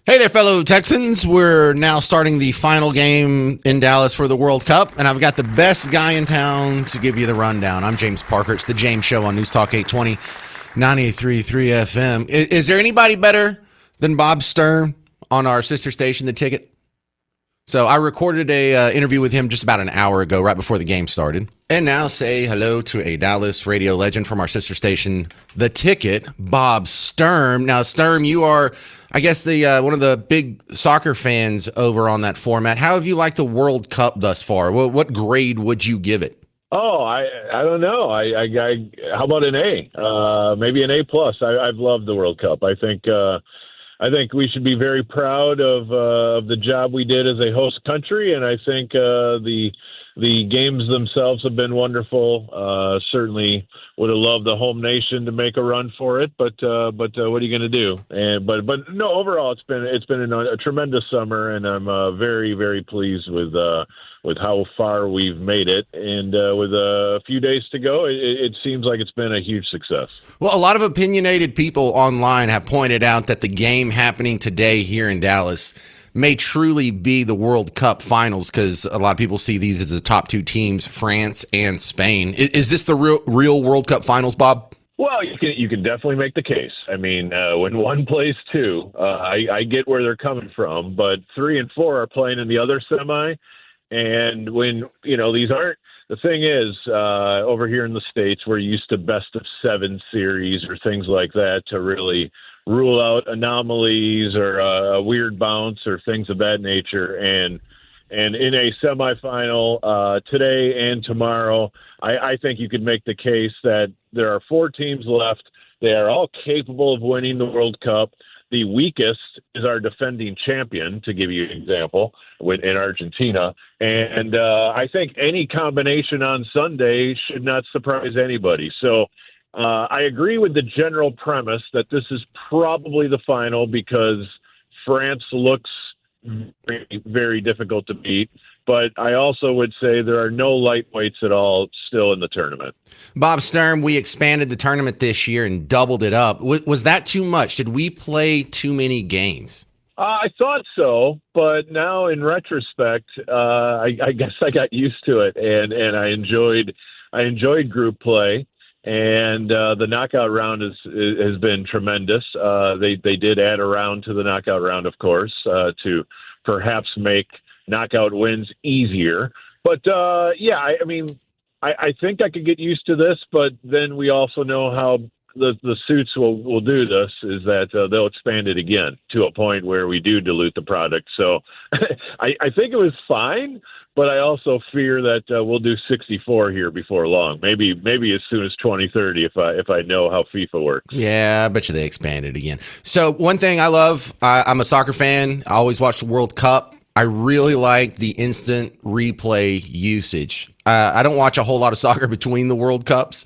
Hey there, fellow Texans. We're now starting the final game in Dallas for the World Cup, and I've got the best guy in town to give you the rundown. I'm James Parker. It's the James Show on News Talk 820, 93.3 FM. Is there anybody better than Bob Stern on our sister station, The Ticket? So I recorded a interview with him just about an hour ago, right before the game started. And now say hello to a Dallas radio legend from our sister station, The Ticket, Bob Sturm. Now, Sturm, you are, I guess, the one of the big soccer fans over on that format. How have you liked the World Cup thus far? What grade would you give it? Oh, I don't know. I how about an A? Maybe an A plus. I've loved the World Cup. I think we should be very proud of the job we did as a host country, and I think the games themselves have been wonderful. Certainly would have loved the home nation to make a run for it, but what are you going to do? And but no, overall it's been a tremendous summer, and I'm very, very pleased with how far we've made it. And with a few days to go, it seems like it's been a huge success. Well, a lot of opinionated people online have pointed out that the game happening today here in Dallas may truly be the World Cup finals, because a lot of people see these as the top two teams, France and Spain. Is this the real World Cup finals, Bob? Well, you can definitely make the case. I mean, when one plays two, I get where they're coming from, but 3 and 4 are playing in the other semi. And when, these aren't, the thing is, over here in the States, we're used to best of 7 series or things like that to really rule out anomalies or a weird bounce or things of that nature. And in a semifinal today and tomorrow, I think you could make the case that there are 4 teams left. They are all capable of winning the World Cup. The weakest is our defending champion, to give you an example, in Argentina. And I think any combination on Sunday should not surprise anybody. So I agree with the general premise that this is probably the final, because France looks very, very difficult to beat. But I also would say there are no lightweights at all still in the tournament. Bob Stern, we expanded the tournament this year and doubled it up. Was that too much? Did we play too many games? I thought so, but now in retrospect, I guess I got used to it, and I enjoyed group play, and the knockout round has been tremendous. They did add a round to the knockout round, of course, to perhaps make knockout wins easier. But I mean, I think I could get used to this, but then we also know how the suits will do this, is that they'll expand it again to a point where we do dilute the product. So I think it was fine, but I also fear that we'll do 64 here before long. Maybe as soon as 2030 if I know how FIFA works. Yeah, I bet you they expand it again. So one thing I love, I'm a soccer fan. I always watch the World Cup. I really like the instant replay usage. I don't watch a whole lot of soccer between the World Cups,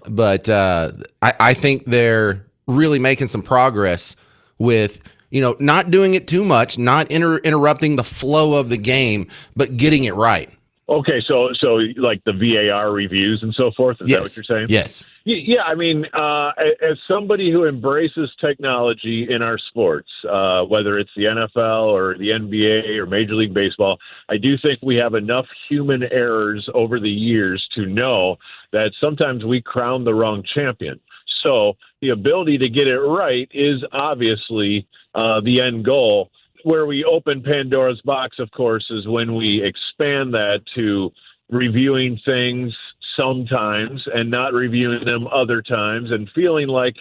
but I think they're really making some progress with, not doing it too much, not interrupting the flow of the game, but getting it right. Okay, so like the VAR reviews and so forth, is Yes. that what you're saying? Yes. Yeah, I mean, as somebody who embraces technology in our sports, whether it's the NFL or the NBA or Major League Baseball, I do think we have enough human errors over the years to know that sometimes we crown the wrong champion. So the ability to get it right is obviously the end goal. Where we open Pandora's box, of course, is when we expand that to reviewing things sometimes and not reviewing them other times, and feeling like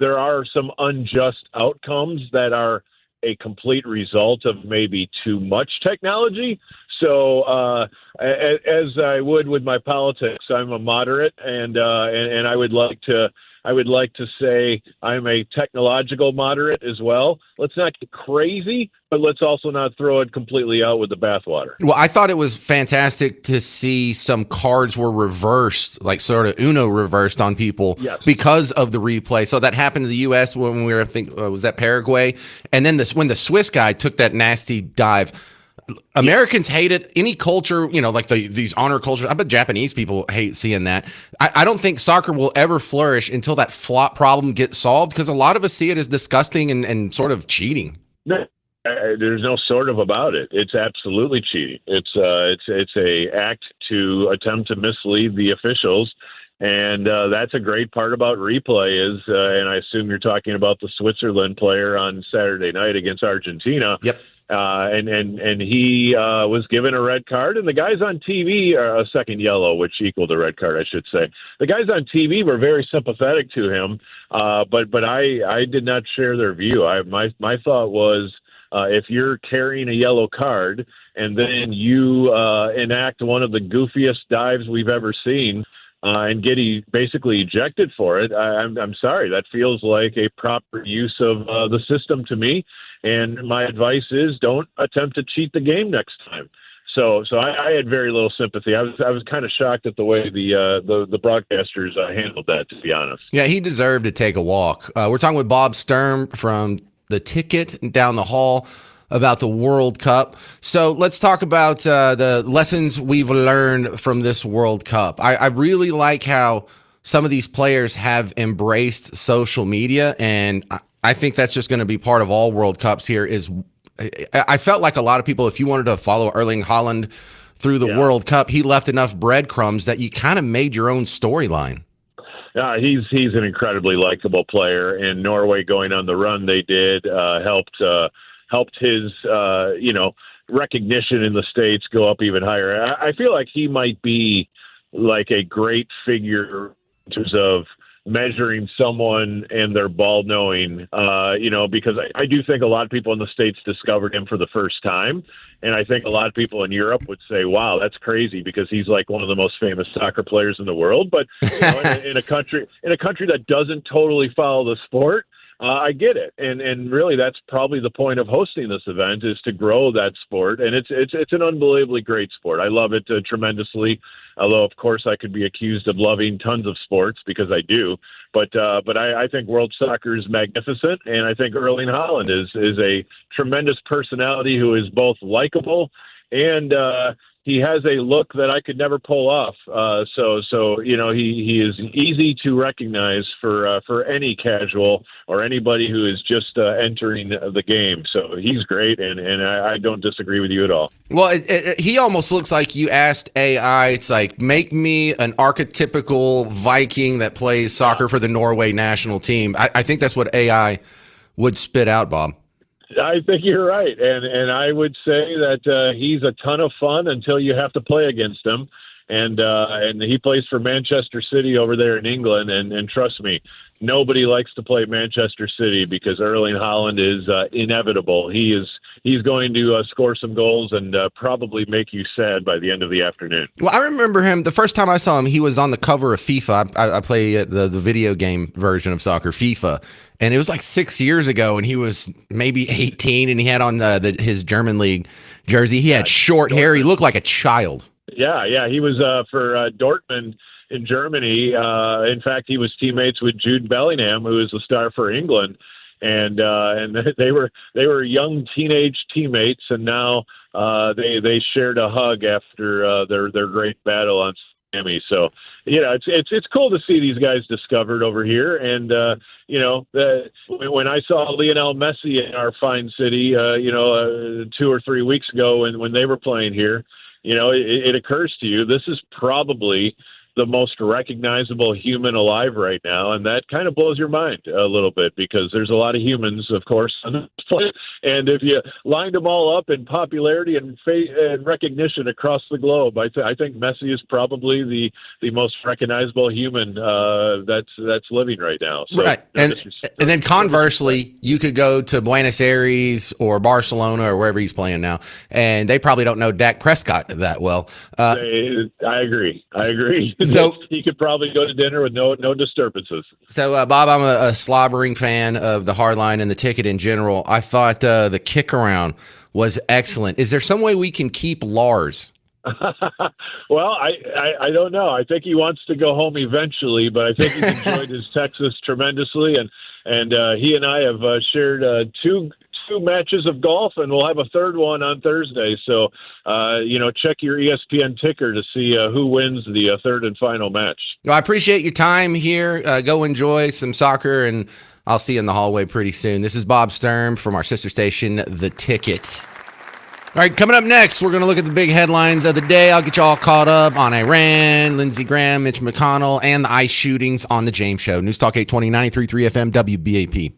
there are some unjust outcomes that are a complete result of maybe too much technology. So as I would with my politics, I'm a moderate, and I would like to say I'm a technological moderate as well. Let's not get crazy, but let's also not throw it completely out with the bathwater. Well, I thought it was fantastic to see some cards were reversed, like sort of Uno reversed on people. Yes. Because of the replay. So that happened in the U.S. when we were, I think, was that Paraguay? And then when the Swiss guy took that nasty dive. Americans hate it. Any culture, like these honor cultures. I bet Japanese people hate seeing that. I don't think soccer will ever flourish until that flop problem gets solved, because a lot of us see it as disgusting and sort of cheating. There's no sort of about it. It's absolutely cheating. It's a act to attempt to mislead the officials, and that's a great part about replay. And I assume you're talking about the Switzerland player on Saturday night against Argentina. Yep. And he was given a red card, and the guys on TV, a second yellow, which equaled a red card, I should say. The guys on TV were very sympathetic to him, but I did not share their view. My thought was, if you're carrying a yellow card and then you enact one of the goofiest dives we've ever seen and get basically ejected for it, I'm sorry. That feels like a proper use of the system to me. And my advice is don't attempt to cheat the game next time. So I had very little sympathy. I was kind of shocked at the way the broadcasters handled that, to be honest. Yeah, he deserved to take a walk. We're talking with Bob Sturm from the Ticket down the hall about the World Cup. So let's talk about the lessons we've learned from this World Cup. I really like how some of these players have embraced social media, and I think that's just going to be part of all World Cups here. I felt like a lot of people, if you wanted to follow Erling Haaland through the World Cup, he left enough breadcrumbs that you kind of made your own storyline. He's an incredibly likable player, and Norway going on the run they did helped his recognition in the States go up even higher. I feel like he might be like a great figure in terms of measuring someone and their ball knowing, because I do think a lot of people in the States discovered him for the first time. And I think a lot of people in Europe would say, wow, that's crazy because he's like one of the most famous soccer players in the world. But in a country that doesn't totally follow the sport, I get it. And really that's probably the point of hosting this event, is to grow that sport. And it's an unbelievably great sport. I love it tremendously. Although, of course, I could be accused of loving tons of sports because I do. But I think world soccer is magnificent. And I think Erling Haaland is a tremendous personality who is both likable and he has a look that I could never pull off. So he is easy to recognize for any casual or anybody who is just entering the game. So he's great, and I don't disagree with you at all. Well, he almost looks like you asked AI. It's like, make me an archetypical Viking that plays soccer for the Norway national team. I think that's what AI would spit out, Bob. I think you're right, and I would say that he's a ton of fun until you have to play against him, and he plays for Manchester City over there in England, and trust me, nobody likes to play Manchester City because Erling Haaland is inevitable. He's going to score some goals and probably make you sad by the end of the afternoon. Well, I remember him the first time I saw him. He was on the cover of FIFA. I play the video game version of soccer, FIFA. And it was like 6 years ago, and he was maybe 18, and he had on his German league jersey. He had short hair. He looked like a child. Yeah. He was for Dortmund in Germany. In fact, he was teammates with Jude Bellingham, who is the star for England. And they were young teenage teammates, and now they shared a hug after their great battle on Miami. So it's cool to see these guys discovered over here. And when I saw Lionel Messi in our fine city, 2 or 3 weeks ago, and when they were playing here, it occurs to you this is probably the most recognizable human alive right now, and that kind of blows your mind a little bit because there's a lot of humans, of course, on this planet, and if you lined them all up in popularity and recognition across the globe, I think Messi is probably the most recognizable human that's living right now. So, right, and then conversely, you could go to Buenos Aires or Barcelona or wherever he's playing now, and they probably don't know Dak Prescott that well. I agree. So he could probably go to dinner with no disturbances. So, Bob, I'm a slobbering fan of the hardline and the Ticket in general. I thought the kick around was excellent. Is there some way we can keep Lars? Well, I don't know. I think he wants to go home eventually, but I think he's enjoyed his Texas tremendously, and he and I have shared two matches of golf, and we'll have a third one on Thursday. So, check your ESPN ticker to see who wins the third and final match. Well, I appreciate your time here. Go enjoy some soccer, and I'll see you in the hallway pretty soon. This is Bob Sturm from our sister station, The Ticket. All right, coming up next, we're going to look at the big headlines of the day. I'll get you all caught up on Iran, Lindsey Graham, Mitch McConnell, and the ICE shootings on The James Show. News Talk 820, 93.3 FM, WBAP.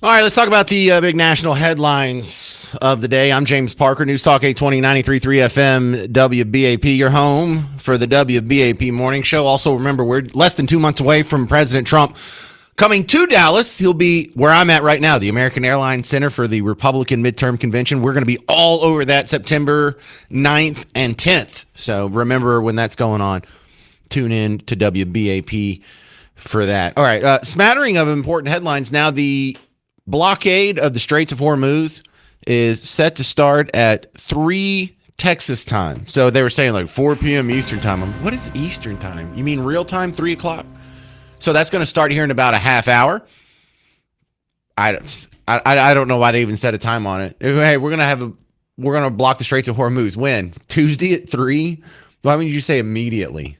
All right, let's talk about the big national headlines of the day. I'm James Parker, News Talk 820, 93.3 FM, WBAP, your home for the WBAP Morning Show. Also, remember, we're less than 2 months away from President Trump coming to Dallas. He'll be where I'm at right now, the American Airlines Center for the Republican Midterm Convention. We're going to be all over that September 9th and 10th. So remember when that's going on, tune in to WBAP for that. All right, smattering of important headlines. Now, the blockade of the Straits of Hormuz is set to start at 3 Texas time. So they were saying like 4 p.m. Eastern time. What is Eastern time? You mean real time, 3 o'clock? So that's going to start here in about a half hour. I don't know why they even set a time on it. Hey, we're going to block the Straits of Hormuz. When? Tuesday at 3? Why wouldn't you say immediately?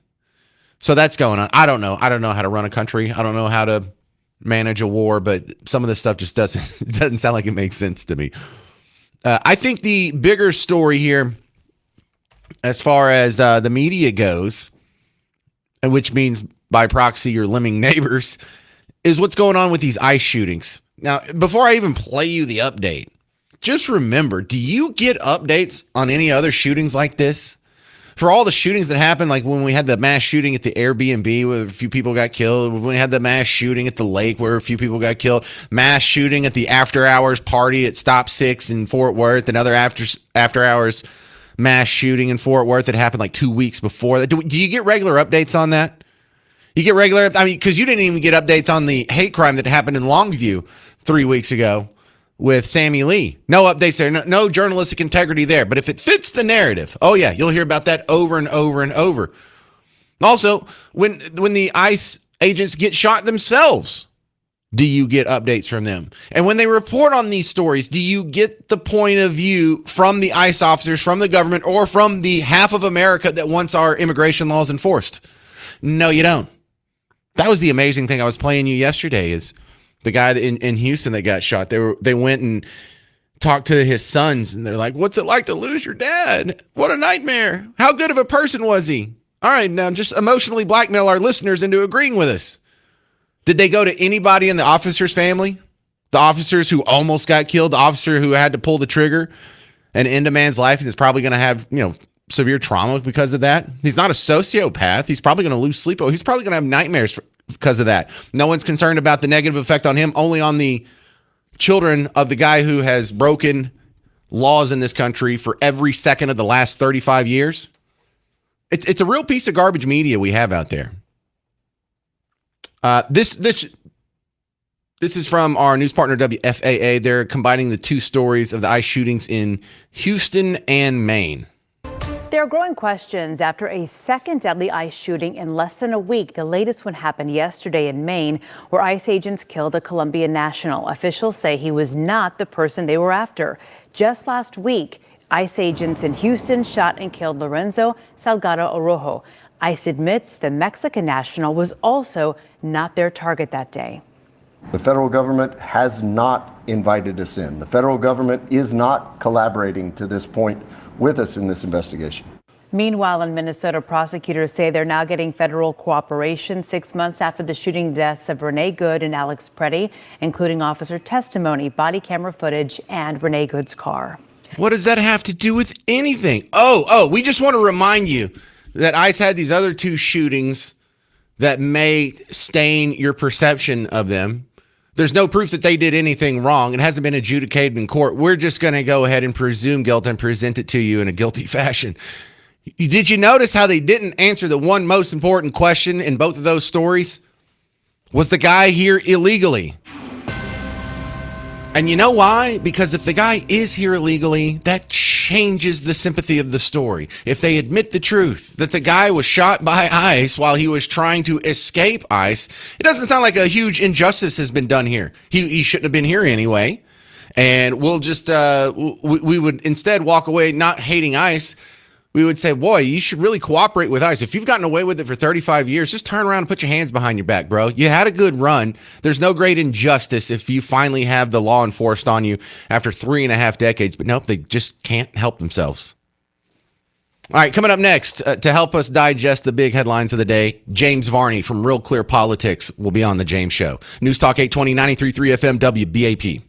So that's going on. I don't know how to run a country. I don't know how to manage a war, but some of this stuff just doesn't sound like it makes sense to me. I think the bigger story here, as far as the media goes, and which means by proxy your lemming neighbors, is what's going on with these ICE shootings. Now, before I even play you the update, just remember, do you get updates on any other shootings like this? For all the shootings that happened, like when we had the mass shooting at the Airbnb where a few people got killed, when we had the mass shooting at the lake where a few people got killed, mass shooting at the after hours party at Stop 6 in Fort Worth, another after hours mass shooting in Fort Worth that happened like 2 weeks before that. Do you get regular updates on that? You get regular, because you didn't even get updates on the hate crime that happened in Longview 3 weeks ago with Sammy Lee. No updates there. No journalistic integrity there. But if it fits the narrative, oh yeah, you'll hear about that over and over and over. Also, when the ICE agents get shot themselves, do you get updates from them? And when they report on these stories, do you get the point of view from the ICE officers, from the government, or from the half of America that wants our immigration laws enforced? No, you don't. That was the amazing thing I was playing you yesterday is the guy in Houston that got shot. They went and talked to his sons, and they're like, what's it like to lose your dad? What a nightmare. How good of a person was he? All right, now just emotionally blackmail our listeners into agreeing with us. Did they go to anybody in the officer's family? The officers who almost got killed, the officer who had to pull the trigger and end a man's life and is probably going to have, severe trauma because of that. He's not a sociopath. He's probably going to lose sleep. He's probably going to have nightmares because of that. No one's concerned about the negative effect on him, only on the children of the guy who has broken laws in this country for every second of the last 35 years. It's a real piece of garbage media we have out there. This is from our news partner WFAA. They're combining the two stories of the ICE shootings in Houston and Maine. There are growing questions after a second deadly ICE shooting in less than a week. The latest one happened yesterday in Maine, where ICE agents killed a Colombian national. Officials say he was not the person they were after. Just last week, ICE agents in Houston shot and killed Lorenzo Salgado Orojo. ICE admits the Mexican national was also not their target that day. The federal government has not invited us in. The federal government is not collaborating to this point with us in this investigation. Meanwhile, in Minnesota, prosecutors say they're now getting federal cooperation 6 months after the shooting deaths of Renee Good and Alex Preddy, including officer testimony, body camera footage, and Renee Good's car. What does that have to do with anything? We just want to remind you that ICE had these other two shootings that may stain your perception of them. There's no proof that they did anything wrong. It hasn't been adjudicated in court. We're just going to go ahead and presume guilt and present it to you in a guilty fashion. Did you notice how they didn't answer the one most important question in both of those stories? Was the guy here illegally? And you know why? Because if the guy is here illegally, that changes the sympathy of the story. If they admit the truth, that the guy was shot by ICE while he was trying to escape ICE, it doesn't sound like a huge injustice has been done here. He shouldn't have been here anyway. And we'll just, we would instead walk away not hating ICE. We would say, boy, you should really cooperate with ICE. If you've gotten away with it for 35 years, just turn around and put your hands behind your back, bro. You had a good run. There's no great injustice if you finally have the law enforced on you after 3.5 decades. But nope, they just can't help themselves. All right, coming up next to help us digest the big headlines of the day, James Varney from Real Clear Politics will be on The James Show. News Talk 820, 93.3 FM, WBAP.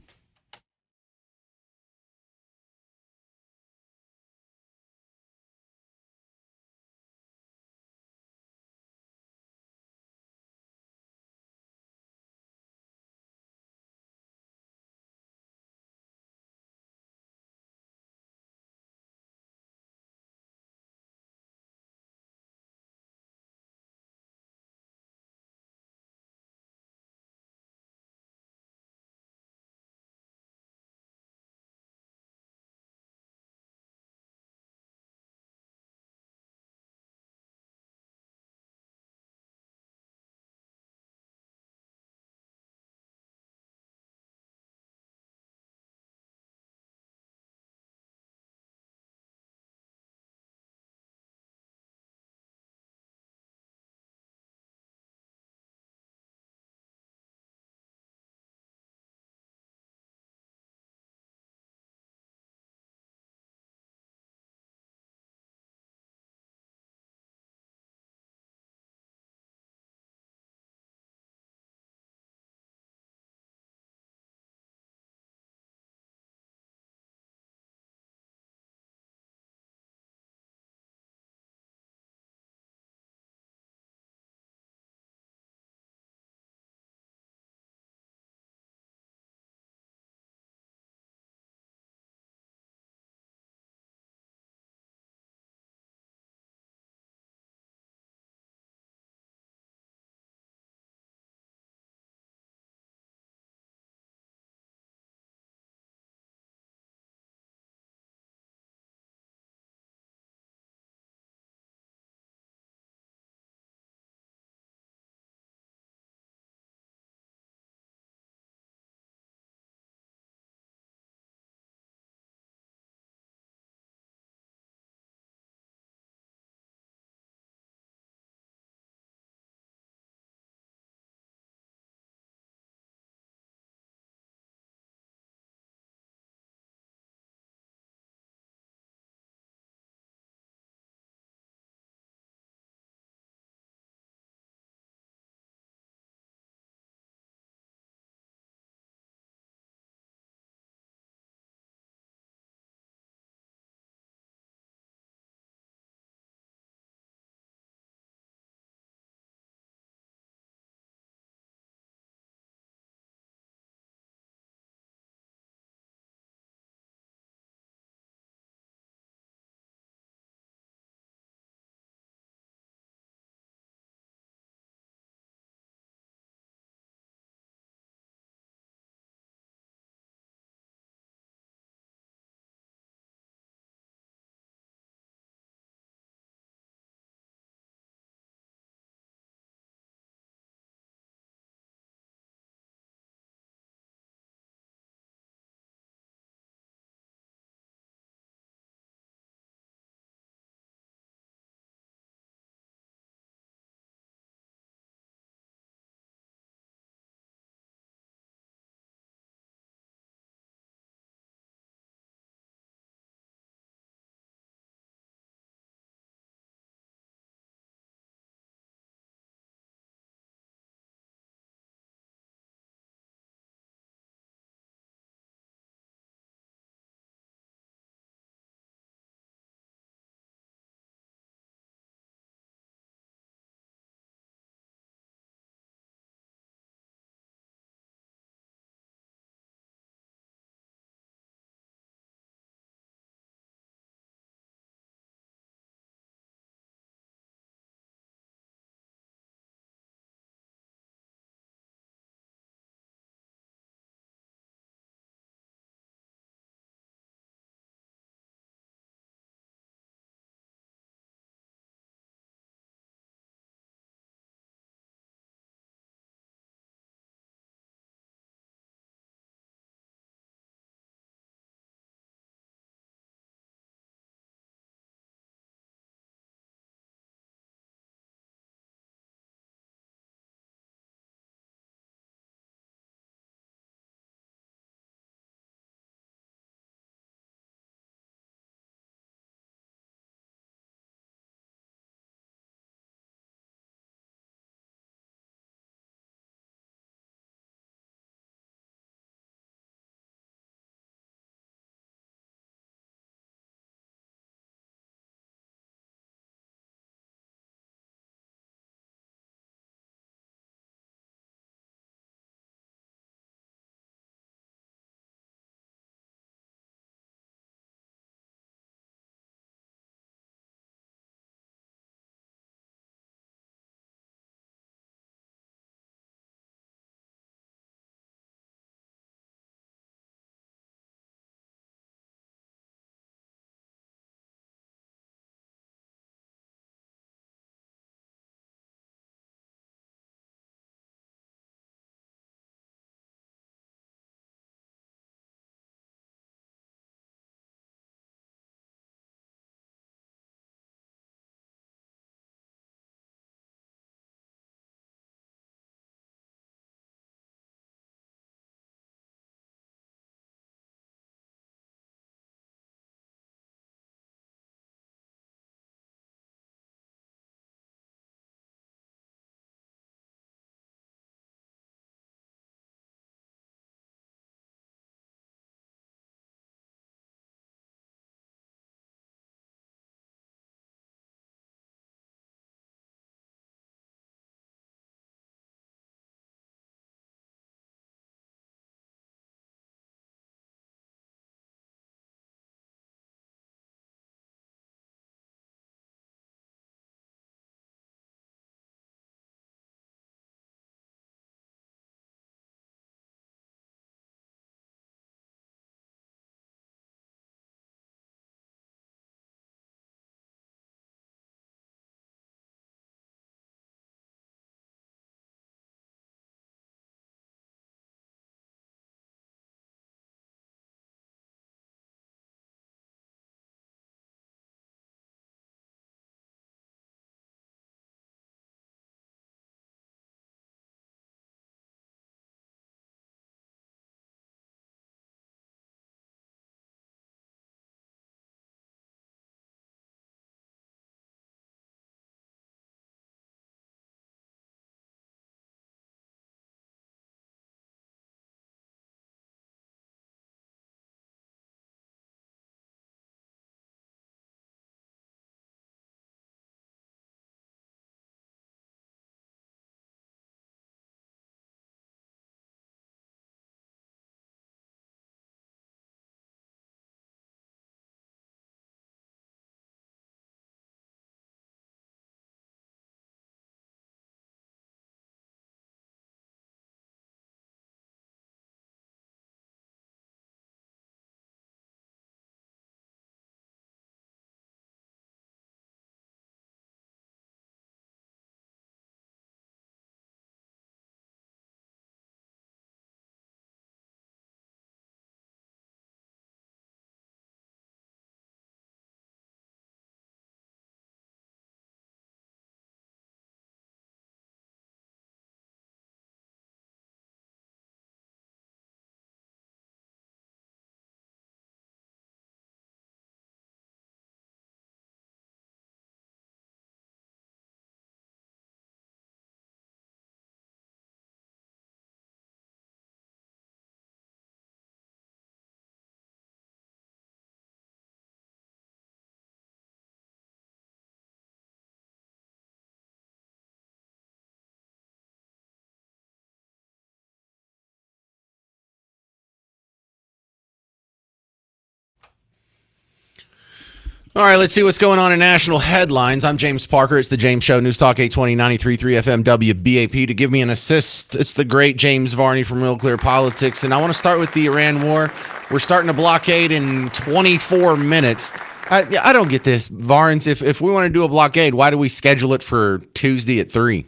All right, let's see what's going on in national headlines. I'm James Parker. It's the James Show, News Talk 820, 93.3 FM WBAP. To give me an assist, it's the great James Varney from Real Clear Politics. And I want to start with the Iran war. We're starting a blockade in 24 minutes. I don't get this, Varnes. If we want to do a blockade, why do we schedule it for Tuesday at 3?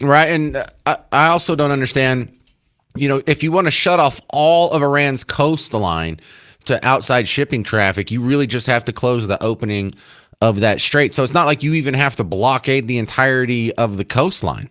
Right. And I also don't understand, if you want to shut off all of Iran's coastline to outside shipping traffic, you really just have to close the opening of that strait. So it's not like you even have to blockade the entirety of the coastline.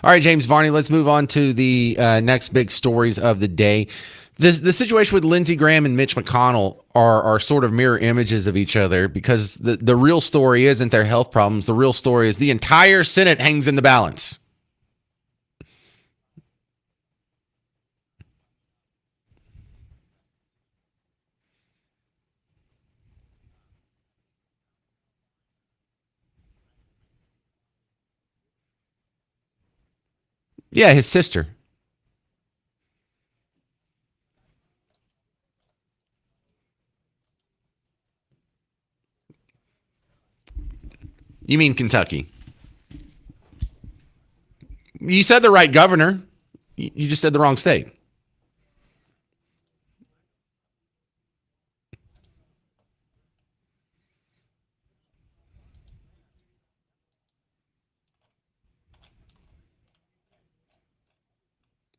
All right, James Varney, let's move on to the next big stories of the day. The situation with Lindsey Graham and Mitch McConnell are sort of mirror images of each other, because the real story isn't their health problems. The real story is the entire Senate hangs in the balance. Yeah, his sister. You mean Kentucky? You said the right governor. You just said the wrong state.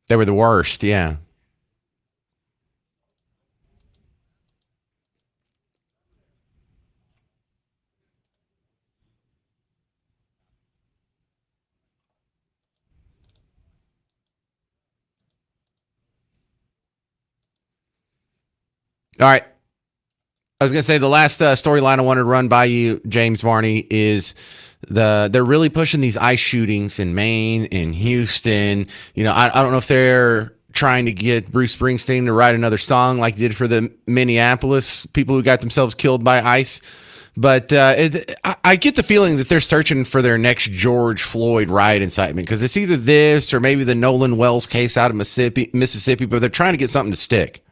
They were the worst. Yeah. All right. I was gonna say the last storyline I wanted to run by you, James Varney, is they're really pushing these ICE shootings in Maine, in Houston. I don't know if they're trying to get Bruce Springsteen to write another song like he did for the Minneapolis people who got themselves killed by ICE. But I get the feeling that they're searching for their next George Floyd riot incitement, because it's either this or maybe the Nolan Wells case out of Mississippi, but they're trying to get something to stick.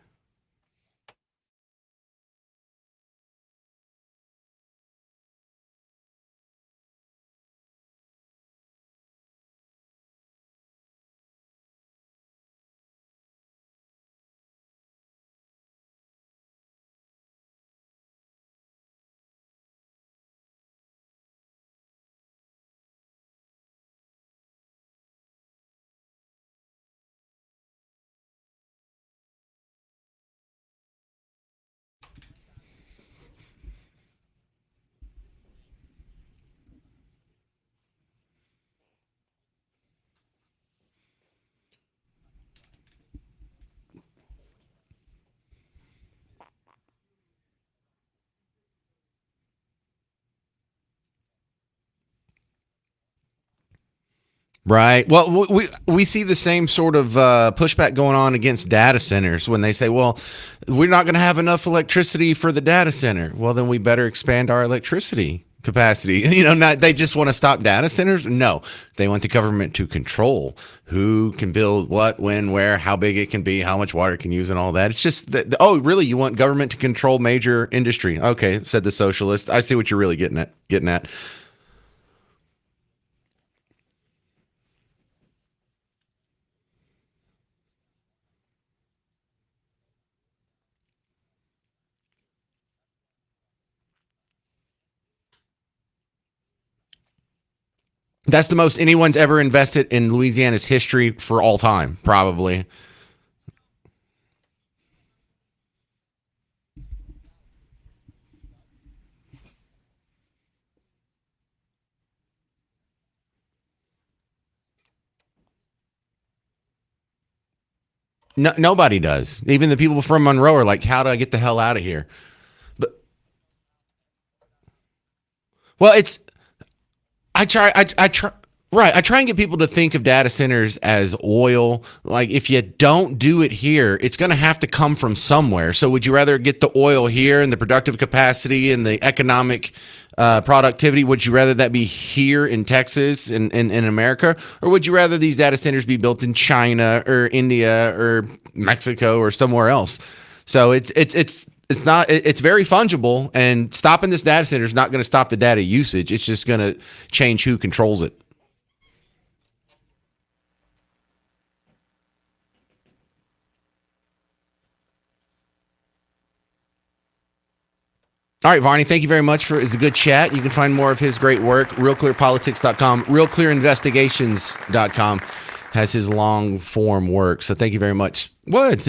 Right. Well, we see the same sort of pushback going on against data centers when they say, "Well, we're not going to have enough electricity for the data center." Well, then we better expand our electricity capacity. Not they just want to stop data centers. No, they want the government to control who can build what, when, where, how big it can be, how much water it can use, and all that. It's just that. Oh, really? You want government to control major industry? Okay, said the socialist. I see what you're really getting at. Getting at. That's the most anyone's ever invested in Louisiana's history for all time, probably. No, nobody does. Even the people from Monroe are like, "How do I get the hell out of here?" But well, it's I try. Right. I try and get people to think of data centers as oil. Like, if you don't do it here, it's going to have to come from somewhere. So, would you rather get the oil here and the productive capacity and the economic productivity? Would you rather that be here in Texas in America? Or would you rather these data centers be built in China or India or Mexico or somewhere else? So, it's not it's very fungible, and stopping this data center is not going to stop the data usage. It's just going to change who controls it. All right, Varney, thank you very much for it's a good chat. You can find more of his great work, realclearpolitics.com, realclearinvestigations.com has his long form work. So thank you very much. What?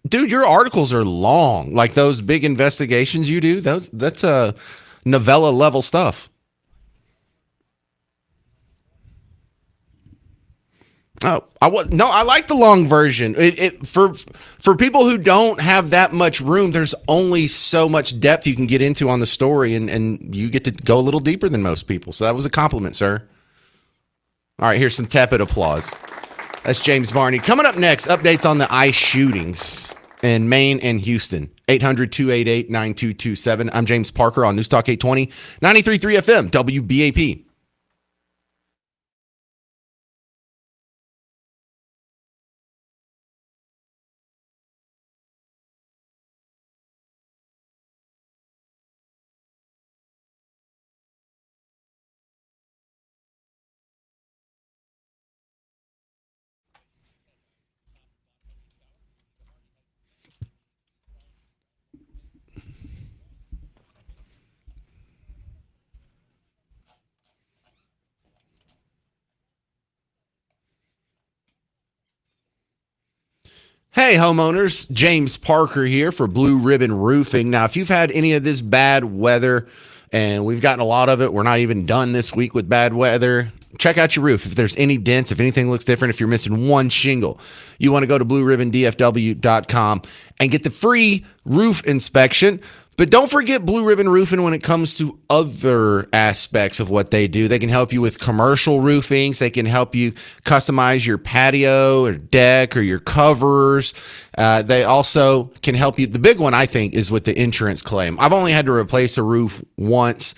Dude, your articles are long. Like those big investigations you do, that's novella level stuff. Oh, no. I like the long version. For people who don't have that much room, there's only so much depth you can get into on the story, and you get to go a little deeper than most people. So that was a compliment, sir. All right, here's some tepid applause. That's James Varney. Coming up next, updates on the ICE shootings in Maine and Houston. 800-288-9227. I'm James Parker on News Talk 820, 93.3 FM, WBAP. Hey, homeowners, James Parker here for Blue Ribbon Roofing. Now, if you've had any of this bad weather, and we've gotten a lot of it, we're not even done this week with bad weather. Check out your roof. If there's any dents, if anything looks different, if you're missing one shingle, you want to go to blueribbondfw.com and get the free roof inspection. But don't forget Blue Ribbon Roofing when it comes to other aspects of what they do. They can help you with commercial roofings. They can help you customize your patio or deck or your covers. They also can help you. The big one, I think, is with the insurance claim. I've only had to replace a roof once.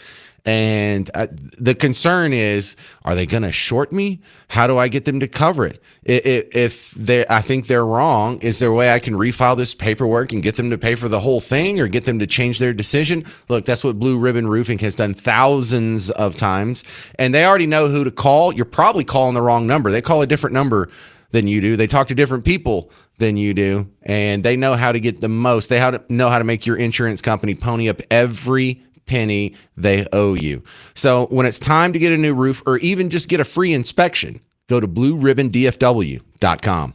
And the concern is, are they going to short me? How do I get them to cover it? If I think they're wrong, is there a way I can refile this paperwork and get them to pay for the whole thing or get them to change their decision? Look, that's what Blue Ribbon Roofing has done thousands of times, and they already know who to call. You're probably calling the wrong number. They call a different number than you do. They talk to different people than you do, and they know how to get the most. They know how to make your insurance company pony up every penny they owe you. So when it's time to get a new roof or even just get a free inspection, go to blueribbondfw.com.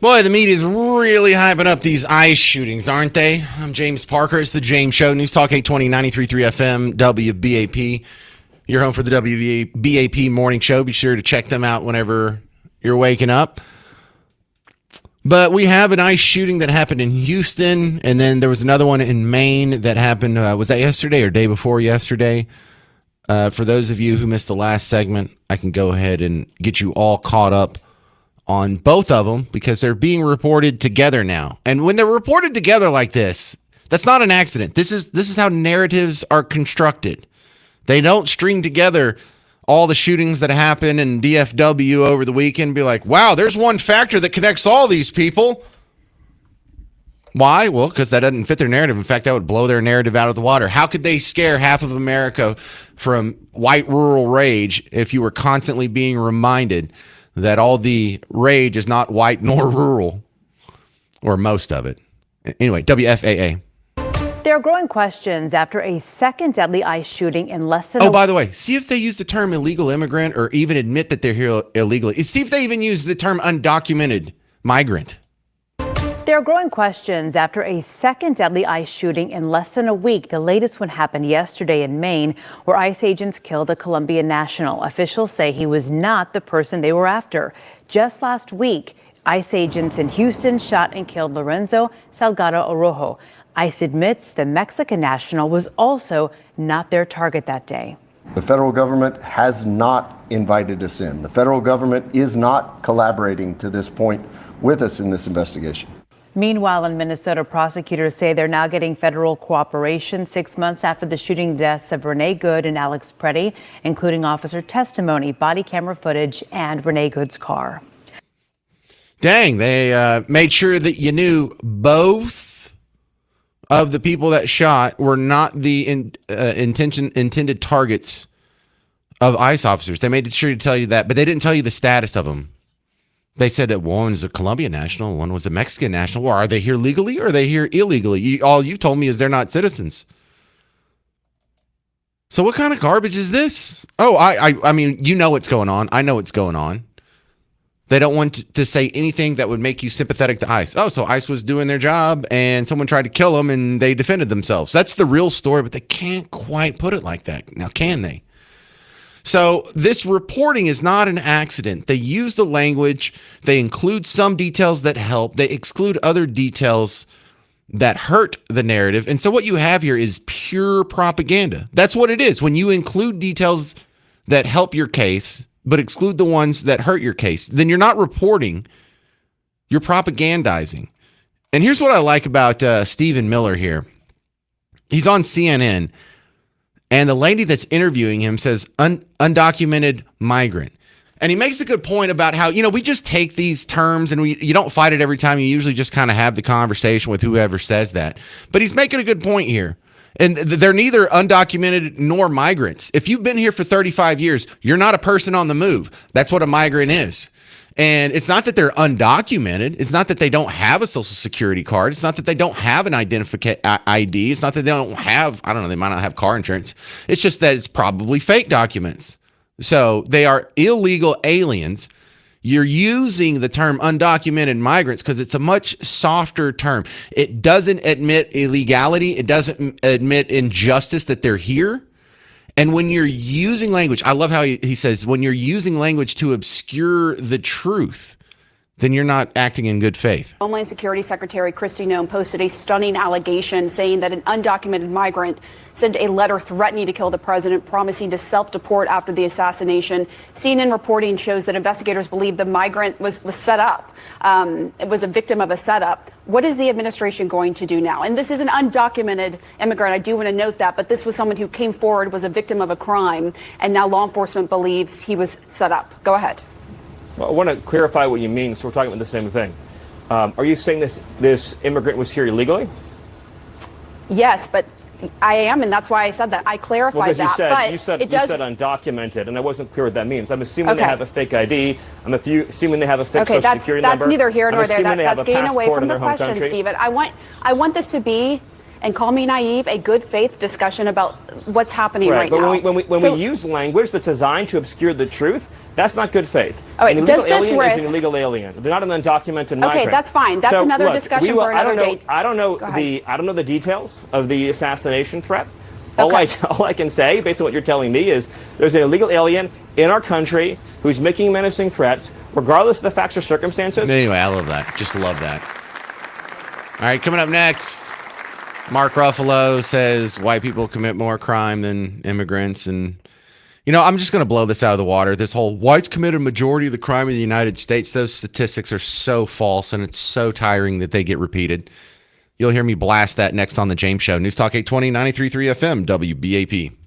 Boy, the media is really hyping up these ICE shootings, aren't they? I'm James Parker. It's the James Show. News Talk 820, 93.3 FM, WBAP. You're home for the WBAP morning show. Be sure to check them out whenever you're waking up. But we have an ICE shooting that happened in Houston, and then there was another one in Maine that happened, was that yesterday or day before yesterday? For those of you who missed the last segment, I can go ahead and get you all caught up on both of them because they're being reported together now. And when they're reported together like this, that's not an accident. This is how narratives are constructed. They don't string together all the shootings that happen in DFW over the weekend and be like, wow, there's one factor that connects all these people. Why? Well, because that doesn't fit their narrative. In fact, that would blow their narrative out of the water. How could they scare half of America from white rural rage if you were constantly being reminded that all the rage is not white nor rural, or most of it? Anyway, WFAA. There are growing questions after a second deadly ICE shooting in less than by the way, see if they use the term illegal immigrant or even admit that they're here illegally. See if they even use the term undocumented migrant. There are growing questions after a second deadly ICE shooting in less than a week. The latest one happened yesterday in Maine, where ICE agents killed a Colombian national. Officials say he was not the person they were after. Just last week, ICE agents in Houston shot and killed Lorenzo Salgado Orojo. ICE admits the Mexican national was also not their target that day. The federal government has not invited us in. The federal government is not collaborating to this point with us in this investigation. Meanwhile, in Minnesota, prosecutors say they're now getting federal cooperation 6 months after the shooting deaths of Renee Good and Alex Preddy, including officer testimony, body camera footage, and Renee Good's car. Dang, they made sure that you knew both of the people that shot were not the intended targets of ICE officers. They made sure to tell you that, but they didn't tell you the status of them. They said that one was a Colombian national, one was a Mexican national. Well, are they here legally or are they here illegally? All you told me is they're not citizens. So what kind of garbage is this? Oh, I mean, you know what's going on. I know what's going on. They don't want to say anything that would make you sympathetic to ICE. Oh, so ICE was doing their job and someone tried to kill them and they defended themselves. That's the real story, but they can't quite put it like that. Now, can they? So this reporting is not an accident. They use the language. They include some details that help. They exclude other details that hurt the narrative. And so what you have here is pure propaganda. That's what it is. When you include details that help your case, but exclude the ones that hurt your case, then you're not reporting, you're propagandizing. And here's what I like about Stephen Miller here. He's on CNN. And the lady that's interviewing him says undocumented migrant. And he makes a good point about how, we just take these terms and you don't fight it every time. You usually just kind of have the conversation with whoever says that. But he's making a good point here. And they're neither undocumented nor migrants. If you've been here for 35 years, you're not a person on the move. That's what a migrant is. And it's not that they're undocumented. It's not that they don't have a social security card. It's not that they don't have an identification ID. It's not that they don't have, they might not have car insurance. It's just that it's probably fake documents. So they are illegal aliens. You're using the term undocumented migrants because it's a much softer term. It doesn't admit illegality. It doesn't admit injustice that they're here. And when you're using language, I love how he says, when you're using language to obscure the truth, then you're not acting in good faith. Homeland Security Secretary Kristi Noem posted a stunning allegation saying that an undocumented migrant sent a letter threatening to kill the president, promising to self-deport after the assassination. CNN reporting shows that investigators believe the migrant was set up. It was a victim of a setup. What is the administration going to do now? And this is an undocumented immigrant. I do want to note that. But this was someone who came forward, was a victim of a crime, and now law enforcement believes he was set up. Go ahead. Well, I want to clarify what you mean, so we're talking about the same thing. Are you saying this immigrant was here illegally? Yes, but I am, and that's why I said that. I clarified that. You said undocumented, and I wasn't clear what that means. I'm assuming they have a fake ID. I'm assuming they have a fake social security number. That's neither here nor there. That's getting away from the question, Stephen. I want this to be and call me naive, a good faith discussion about what's happening right but now. when we use language that's designed to obscure the truth, that's not good faith. All right, An illegal does this alien is risk- an illegal alien. They're not an undocumented migrant. Okay, that's fine. That's another discussion for another day. I don't know Go ahead. I don't know the details of the assassination threat. All I can say, based on what you're telling me, is there's an illegal alien in our country who's making menacing threats, regardless of the facts or circumstances. Anyway, I love that. Just love that. All right, coming up next, Mark Ruffalo says white people commit more crime than immigrants. And, you know, I'm just going to blow this out of the water. This whole whites commit a majority of the crime in the United States, those statistics are so false, and it's so tiring that they get repeated. You'll hear me blast that next on The James Show. News Talk 820, 93.3 FM, WBAP.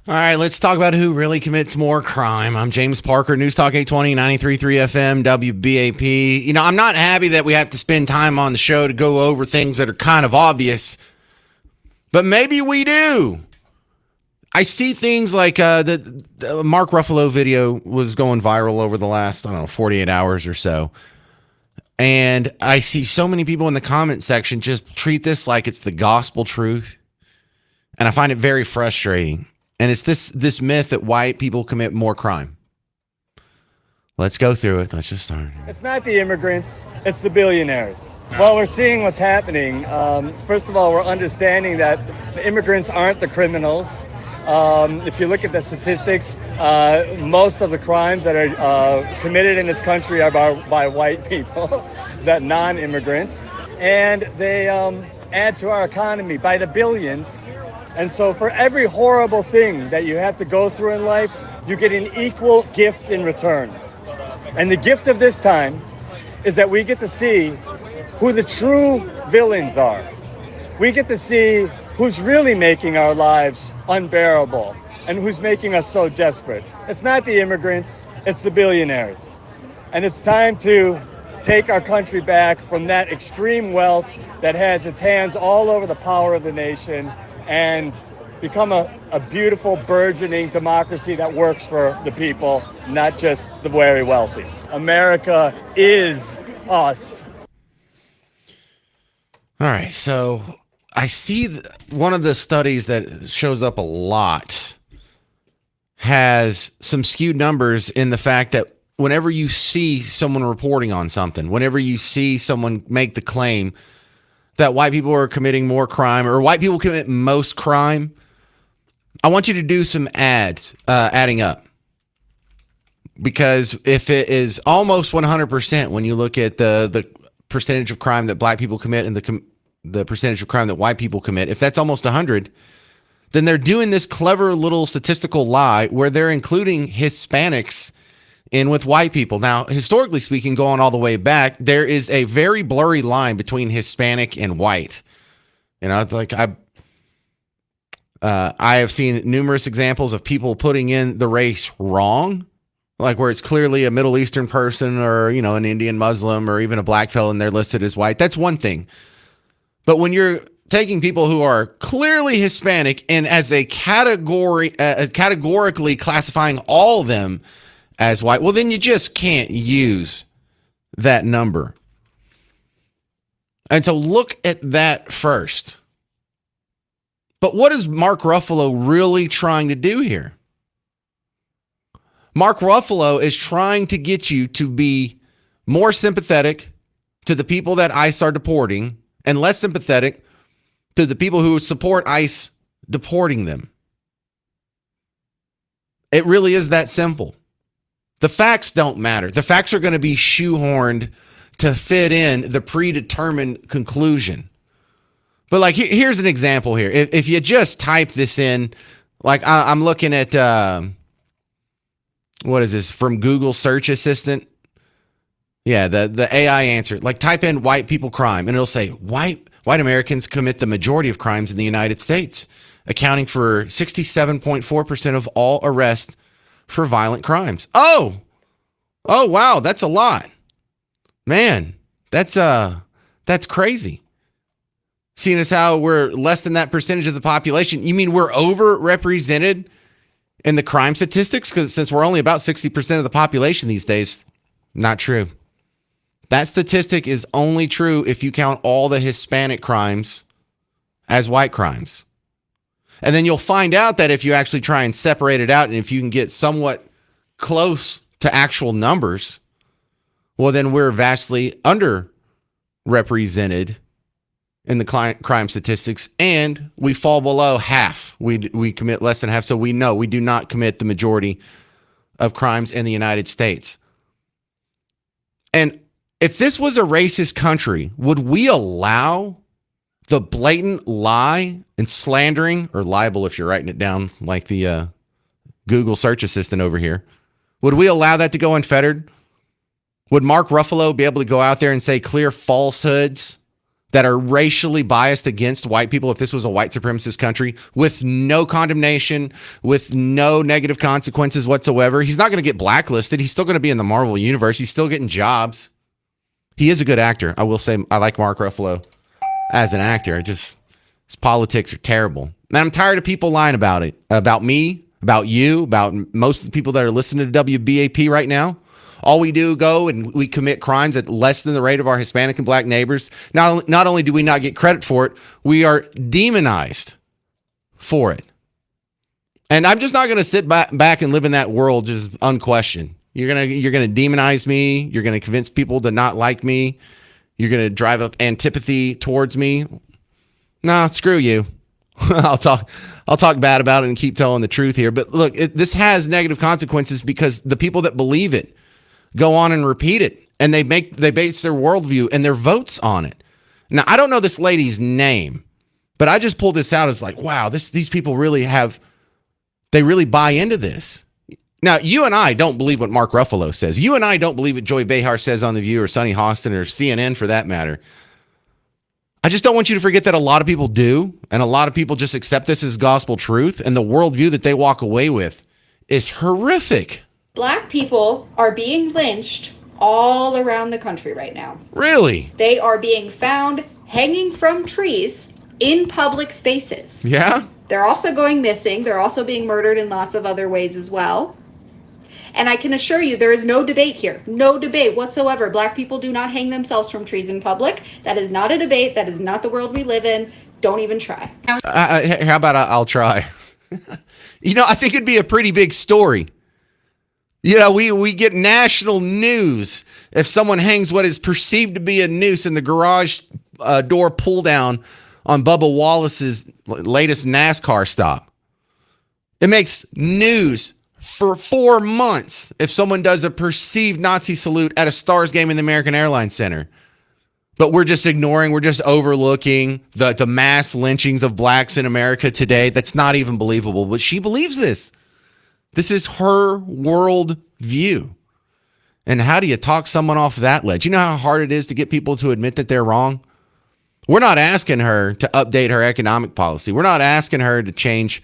All right, let's talk about who really commits more crime. I'm James Parker, News Talk 820, 93.3 FM, WBAP. You know, I'm not happy that we have to spend time on the show to go over things that are kind of obvious, but maybe we do. I see things like the Mark Ruffalo video was going viral over the last, 48 hours or so. And I see so many people in the comment section just treat this like it's the gospel truth. And I find it very frustrating. And it's this myth that white people commit more crime. Let's go through it. Let's just start. It's not the immigrants, it's the billionaires. Well, we're seeing what's happening. First of all, we're understanding that the immigrants aren't the criminals. If you look at the statistics, most of the crimes that are committed in this country are by white people, that non-immigrants. And they add to our economy by the billions. And so for every horrible thing that you have to go through in life, you get an equal gift in return. And the gift of this time is that we get to see who the true villains are. We get to see who's really making our lives unbearable and who's making us so desperate. It's not the immigrants, it's the billionaires. And it's time to take our country back from that extreme wealth that has its hands all over the power of the nation and become a beautiful, burgeoning democracy that works for the people, not just the very wealthy. America is us. All right, so I see one of the studies that shows up a lot has some skewed numbers in the fact that whenever you see someone reporting on something, whenever you see someone make the claim that white people are committing more crime or white people commit most crime, I want you to do some adding up. Because if it is almost 100% when you look at the percentage of crime that black people commit and the percentage of crime that white people commit, if that's almost 100, then they're doing this clever little statistical lie where they're including Hispanics in with white people. Now, historically speaking, going all the way back, there is a very blurry line between Hispanic and white. You know, it's like I have seen numerous examples of people putting in the race wrong, like where it's clearly a Middle Eastern person or, you know, an Indian Muslim or even a black fellow and they're listed as white. That's one thing. But when you're taking people who are clearly Hispanic and as a category, categorically classifying all of them as white, well, then you just can't use that number. And so look at that first. But what is Mark Ruffalo really trying to do here? Mark Ruffalo is trying to get you to be more sympathetic to the people that ICE are deporting and less sympathetic to the people who support ICE deporting them. It really is that simple. The facts don't matter. The facts are going to be shoehorned to fit in the predetermined conclusion. But like, here's an example here. If you just type this in, like I'm looking at, what is this, from Google Search Assistant? Yeah, the AI answer. Like type in white people crime, and it'll say white Americans commit the majority of crimes in the United States, accounting for 67.4% of all arrests for violent crimes. Oh, wow, that's a lot. Man, that's crazy. Seeing as how we're less than that percentage of the population, you mean we're overrepresented in the crime statistics? Because since we're only about 60% of the population these days, not true. That statistic is only true if you count all the Hispanic crimes as white crimes. And then you'll find out that if you actually try and separate it out and if you can get somewhat close to actual numbers, well, then we're vastly underrepresented in the crime statistics, and we fall below half. We commit less than half, so we know we do not commit the majority of crimes in the United States. And if this was a racist country, would we allow the blatant lie and slandering, or libel if you're writing it down like the Google search assistant over here, would we allow that to go unfettered? Would Mark Ruffalo be able to go out there and say clear falsehoods that are racially biased against white people if this was a white supremacist country with no condemnation, with no negative consequences whatsoever. He's not going to get blacklisted. He's still going to be in the Marvel universe. He's still getting jobs. He is a good actor. I will say I like Mark Ruffalo as an actor. His politics are terrible. And I'm tired of people lying about it, about me, about you, about most of the people that are listening to WBAP right now. All we do go and we commit crimes at less than the rate of our Hispanic and black neighbors. Not only do we not get credit for it, we are demonized for it. And I'm just not going to sit back and live in that world just unquestioned. You're gonna demonize me. You're gonna convince people to not like me. You're gonna drive up antipathy towards me. No, screw you. I'll talk bad about it and keep telling the truth here. But look, this has negative consequences because the people that believe it go on and repeat it, and they base their worldview and their votes on it. Now, I don't know this lady's name, but I just pulled this out as like, wow, these people really buy into this. Now, you and I don't believe what Mark Ruffalo says. You and I don't believe what Joy Behar says on The View or Sonny Hostin or CNN for that matter. I just don't want you to forget that a lot of people do, and a lot of people just accept this as gospel truth, and the worldview that they walk away with is horrific. Black people are being lynched all around the country right now. Really? They are being found hanging from trees in public spaces. Yeah? They're also going missing. They're also being murdered in lots of other ways as well. And I can assure you there is no debate here. No debate whatsoever. Black people do not hang themselves from trees in public. That is not a debate. That is not the world we live in. Don't even try. How about I'll try? I think it'd be a pretty big story. We get national news if someone hangs what is perceived to be a noose in the garage door pull down on Bubba Wallace's latest NASCAR stop. It makes news for 4 months if someone does a perceived Nazi salute at a Stars game in the American Airlines Center. But we're just ignoring, we're just overlooking the mass lynchings of blacks in America today. That's not even believable. But she believes this. This is her world view. And how do you talk someone off that ledge? You know how hard it is to get people to admit that they're wrong? We're not asking her to update her economic policy. We're not asking her to change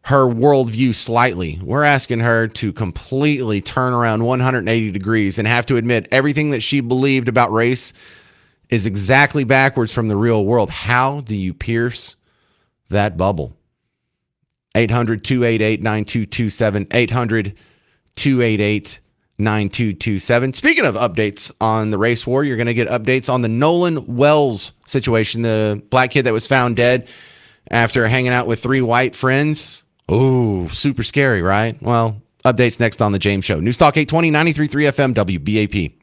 her worldview slightly. We're asking her to completely turn around 180 degrees and have to admit everything that she believed about race is exactly backwards from the real world. How do you pierce that bubble? 800-288-9227, 800-288-9227. Speaking of updates on the race war, you're going to get updates on the Nolan Wells situation, the black kid that was found dead after hanging out with 3 white friends. Oh, super scary, right? Well, updates next on The James Show. News Talk 820, 93.3 FM, WBAP.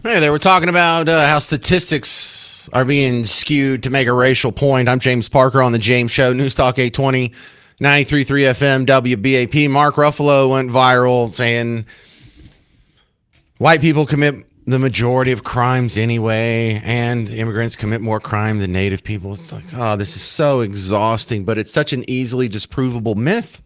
Hey, they were talking about how statistics are being skewed to make a racial point. I'm James Parker on the James Show, News Talk 820, 93.3 FM, WBAP. Mark Ruffalo went viral saying white people commit the majority of crimes anyway, and immigrants commit more crime than native people. It's like, oh, this is so exhausting, but it's such an easily disprovable myth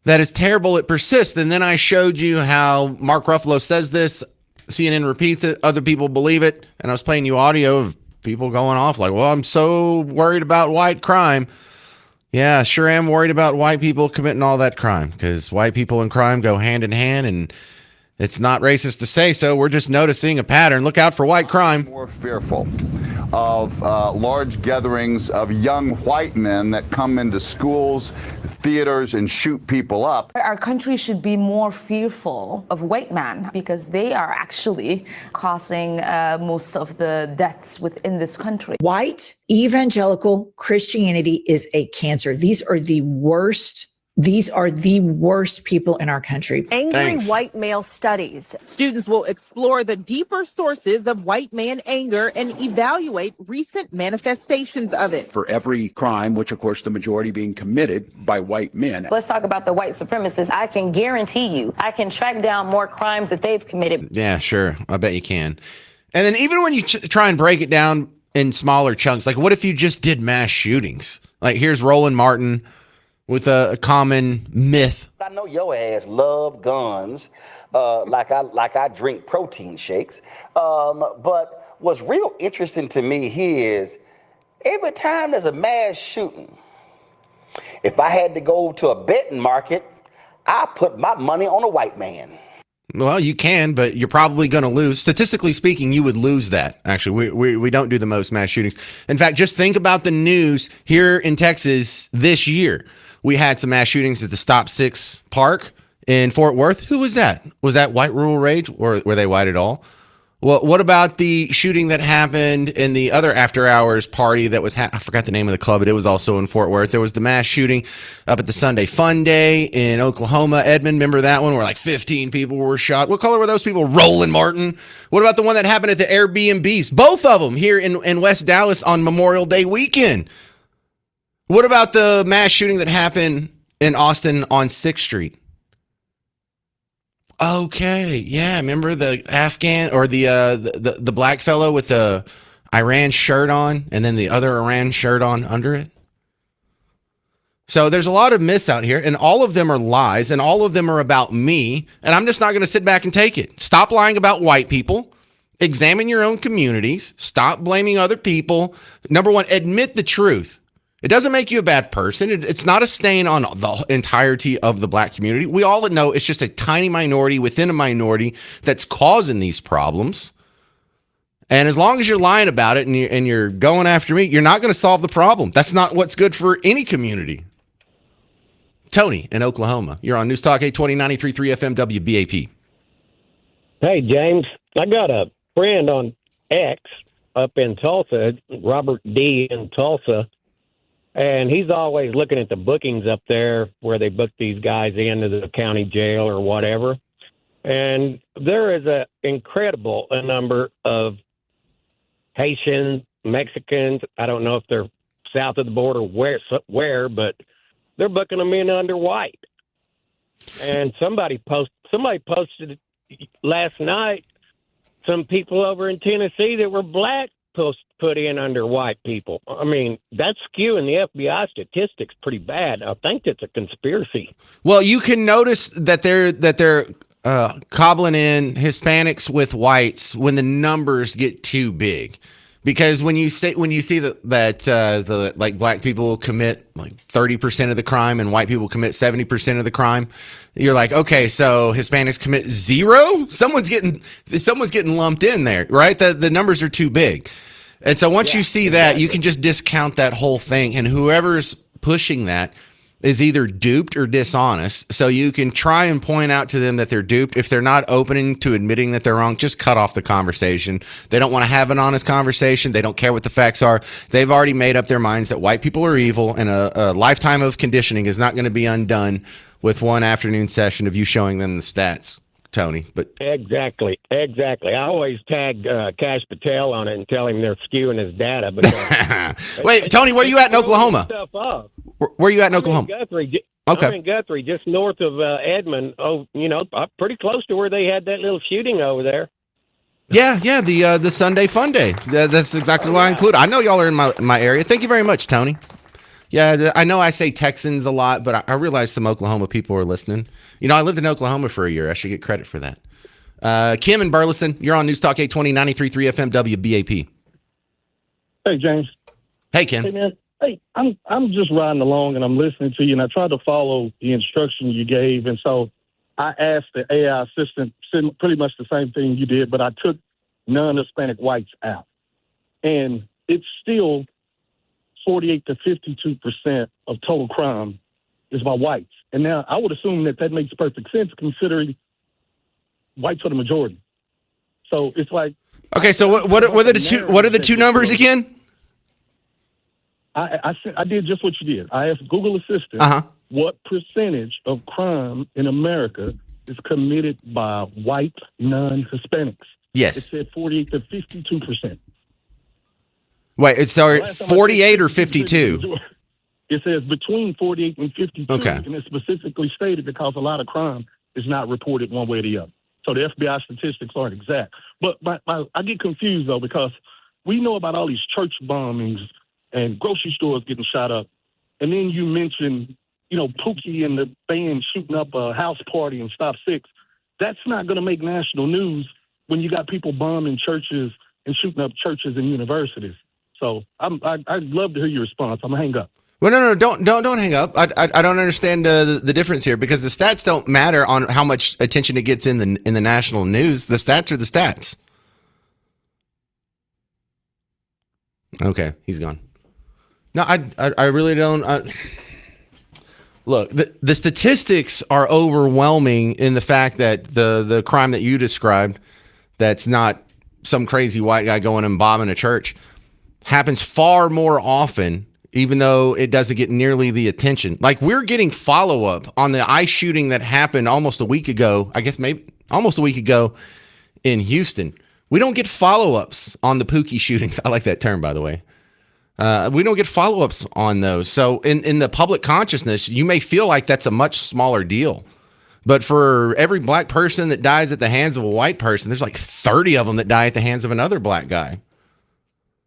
that it's terrible it persists. And then I showed you how Mark Ruffalo says this, CNN repeats it, other people believe it, and I was playing you audio of people going off like, well, I'm so worried about white crime. Yeah, sure am worried about white people committing all that crime, because white people and crime go hand in hand, and it's not racist to say so. We're just noticing a pattern. Look out for white crime. More fearful of large gatherings of young white men that come into schools, theaters, and shoot people up. Our country should be more fearful of white men because they are actually causing most of the deaths within this country. White evangelical Christianity is a cancer. These are the worst people in our country. Angry white male studies. Students will explore the deeper sources of white man anger and evaluate recent manifestations of it. For every crime, which of course the majority being committed by white men. Let's talk about the white supremacists. I can guarantee you, I can track down more crimes that they've committed. Yeah, sure. I bet you can. And then even when you try and break it down in smaller chunks, like what if you just did mass shootings? Like here's Roland Martin with a common myth. I know your ass love guns, like I drink protein shakes. But what's real interesting to me here is every time there's a mass shooting, if I had to go to a betting market, I put my money on a white man. Well, you can, but you're probably going to lose. Statistically speaking, you would lose that. Actually, we don't do the most mass shootings. In fact, just think about the news here in Texas this year. We had some mass shootings at the Stop 6 Park in Fort Worth. Who was that? Was that white rural rage, or were they white at all? Well, what about the shooting that happened in the other after hours party that was, I forgot the name of the club, but it was also in Fort Worth. There was the mass shooting up at the Sunday Fun Day in Oklahoma. Edmond, remember that one where like 15 people were shot? What color were those people? Roland Martin. What about the one that happened at the Airbnbs? Both of them here in West Dallas on Memorial Day weekend. What about the mass shooting that happened in Austin on 6th Street? Okay, yeah, remember the Afghan or the black fellow with the Iran shirt on and then the other Iran shirt on under it? So there's a lot of myths out here, and all of them are lies, and all of them are about me, and I'm just not going to sit back and take it. Stop lying about white people. Examine your own communities. Stop blaming other people. Number one, admit the truth. It doesn't make you a bad person. It's not a stain on the entirety of the black community. We all know it's just a tiny minority within a minority that's causing these problems. And as long as you're lying about it and you're going after me, you're not going to solve the problem. That's not what's good for any community. Tony in Oklahoma, you're on News Talk 820 93.3 FM WBAP. Hey, James, I got a friend on X up in Tulsa, Robert D. in Tulsa. And he's always looking at the bookings up there where they book these guys into the county jail or whatever. And there is an incredible number of Haitians, Mexicans. I don't know if they're south of the border where, but they're booking them in under white. And somebody posted last night some people over in Tennessee that were black put in under white people. I mean, that's skewing the FBI statistics pretty bad. I think that's a conspiracy. Well, you can notice that they're cobbling in Hispanics with whites when the numbers get too big. Because when you see that like black people commit like 30% of the crime and white people commit 70% of the crime, you're like, okay, so Hispanics commit 0? Someone's getting lumped in there, right? The numbers are too big. And so once you see that, you can just discount that whole thing, and whoever's pushing that is either duped or dishonest. So you can try and point out to them that they're duped. If they're not opening to admitting that they're wrong, just cut off the conversation. They don't want to have an honest conversation. They don't care what the facts are. They've already made up their minds that white people are evil, and a lifetime of conditioning is not going to be undone with one afternoon session of you showing them the stats. Tony. But Exactly. I always tag Cash Patel on it and tell him they're skewing his data. Because wait, Tony, where are you at in Oklahoma? Where are you at in Oklahoma? Okay. I'm in Guthrie, just north of Edmond. Oh, pretty close to where they had that little shooting over there. Yeah, the Sunday Fun Day. That's exactly why I include it. I know y'all are in my area. Thank you very much, Tony. Yeah, I know I say Texans a lot, but I realize some Oklahoma people are listening. I lived in Oklahoma for a year. I should get credit for that. Kim and Burleson, you're on News Talk 820, 93.3 FM WBAP. Hey, James. Hey, Kim. Hey, man. Hey, I'm just riding along and I'm listening to you, and I tried to follow the instruction you gave, and so I asked the AI assistant pretty much the same thing you did, but I took non-Hispanic whites out, and it's still 48 to 52% of total crime is by whites. And now I would assume that makes perfect sense considering whites are the majority. So it's like, okay. So what are the two numbers again? I did just what you did. I asked Google Assistant what percentage of crime in America is committed by white non-Hispanics. Yes. It said 48 to 52%. Wait, it's 48 or 52? It says between 48 and 52, okay. And it's specifically stated because a lot of crime is not reported one way or the other. So the FBI statistics aren't exact. But I get confused, though, because we know about all these church bombings and grocery stores getting shot up. And then you mentioned, Pookie and the band shooting up a house party in Stop 6. That's not going to make national news when you got people bombing churches and shooting up churches and universities. So I'd love to hear your response. I'm going to hang up. Well, no, don't hang up. I don't understand the difference here, because the stats don't matter on how much attention it gets in the national news. The stats are the stats. Okay, he's gone. No, I really don't. Look, the statistics are overwhelming in the fact that the crime that you described, that's not some crazy white guy going and bombing a church, happens far more often, even though it doesn't get nearly the attention. Like, we're getting follow-up on the ICE shooting that happened almost a week ago, I guess maybe almost a week ago in Houston. We don't get follow-ups on the Pookie shootings. I like that term, by the way. We don't get follow-ups on those. So in the public consciousness, you may feel like that's a much smaller deal. But for every black person that dies at the hands of a white person, there's like 30 of them that die at the hands of another black guy.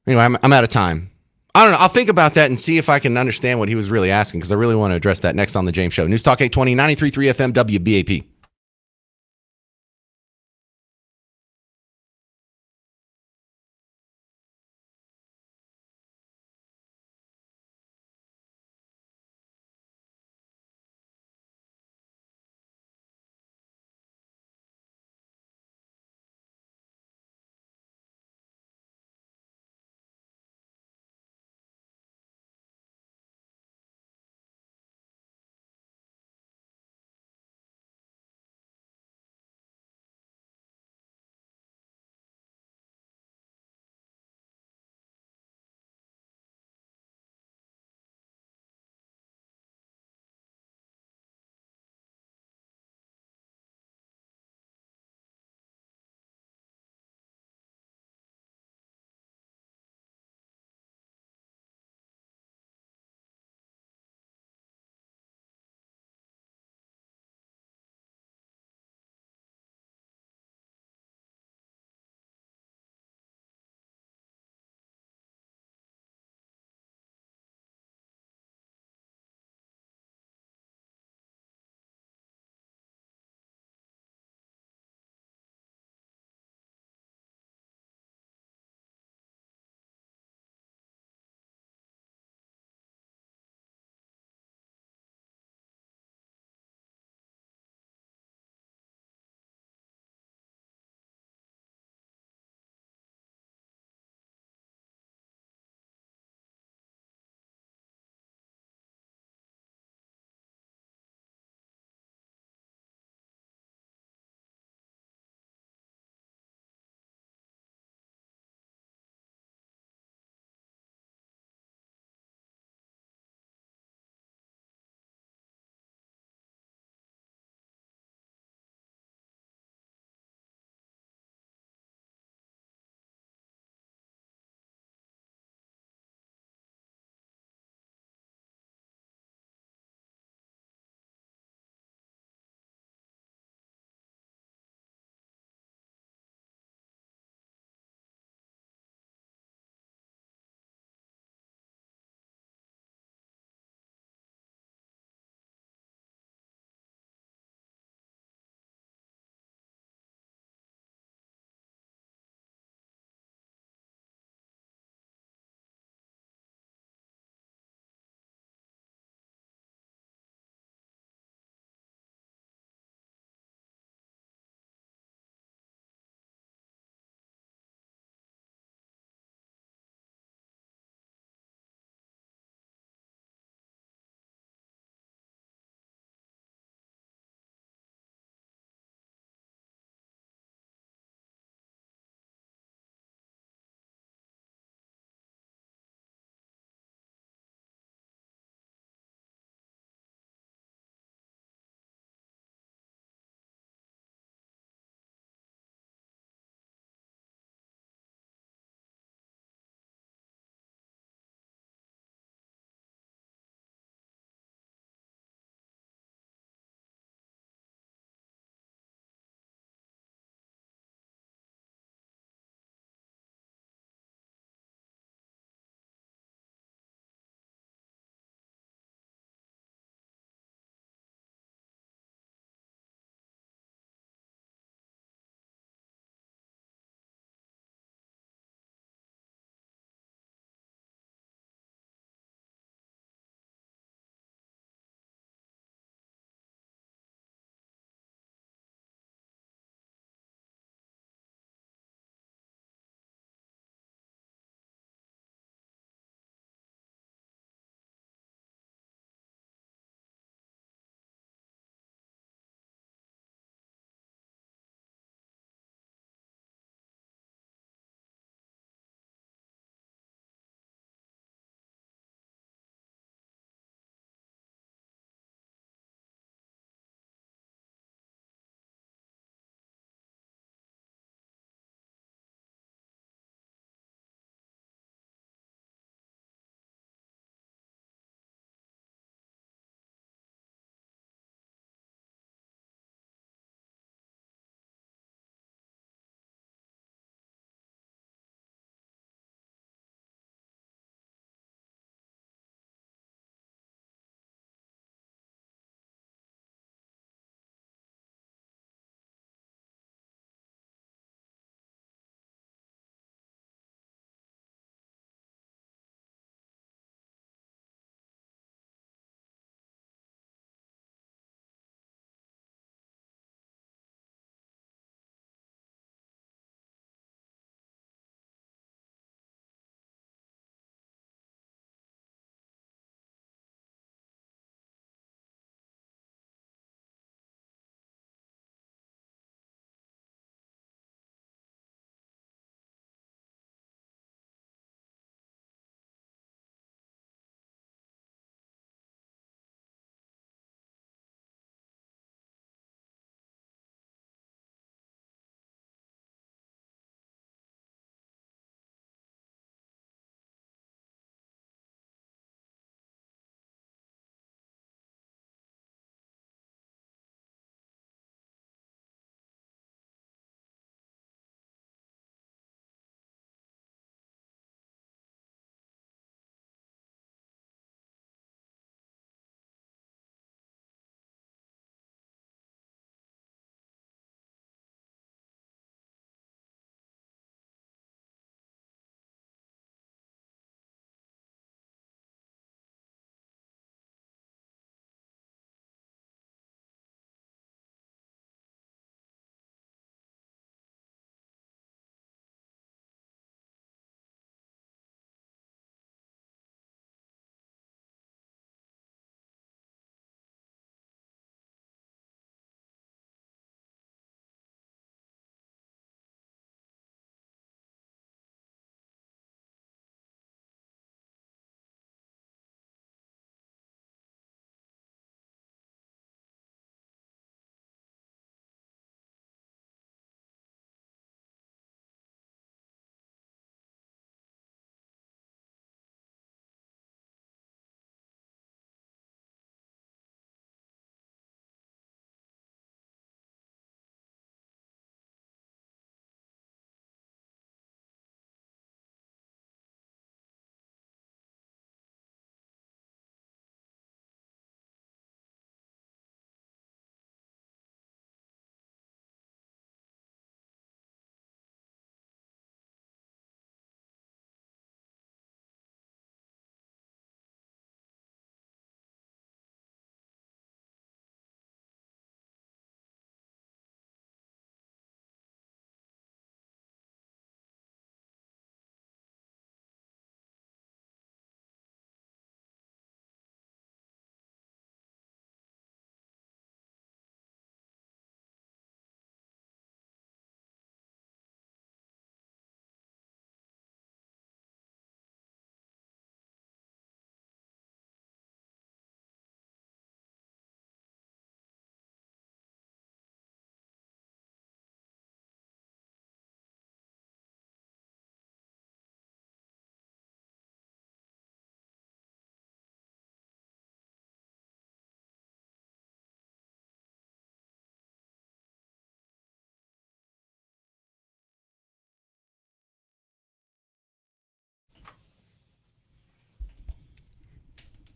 Anyway, I'm out of time. I don't know. I'll think about that and see if I can understand what he was really asking, because I really want to address that next on The James Show. News Talk 820, 93.3 FM, WBAP.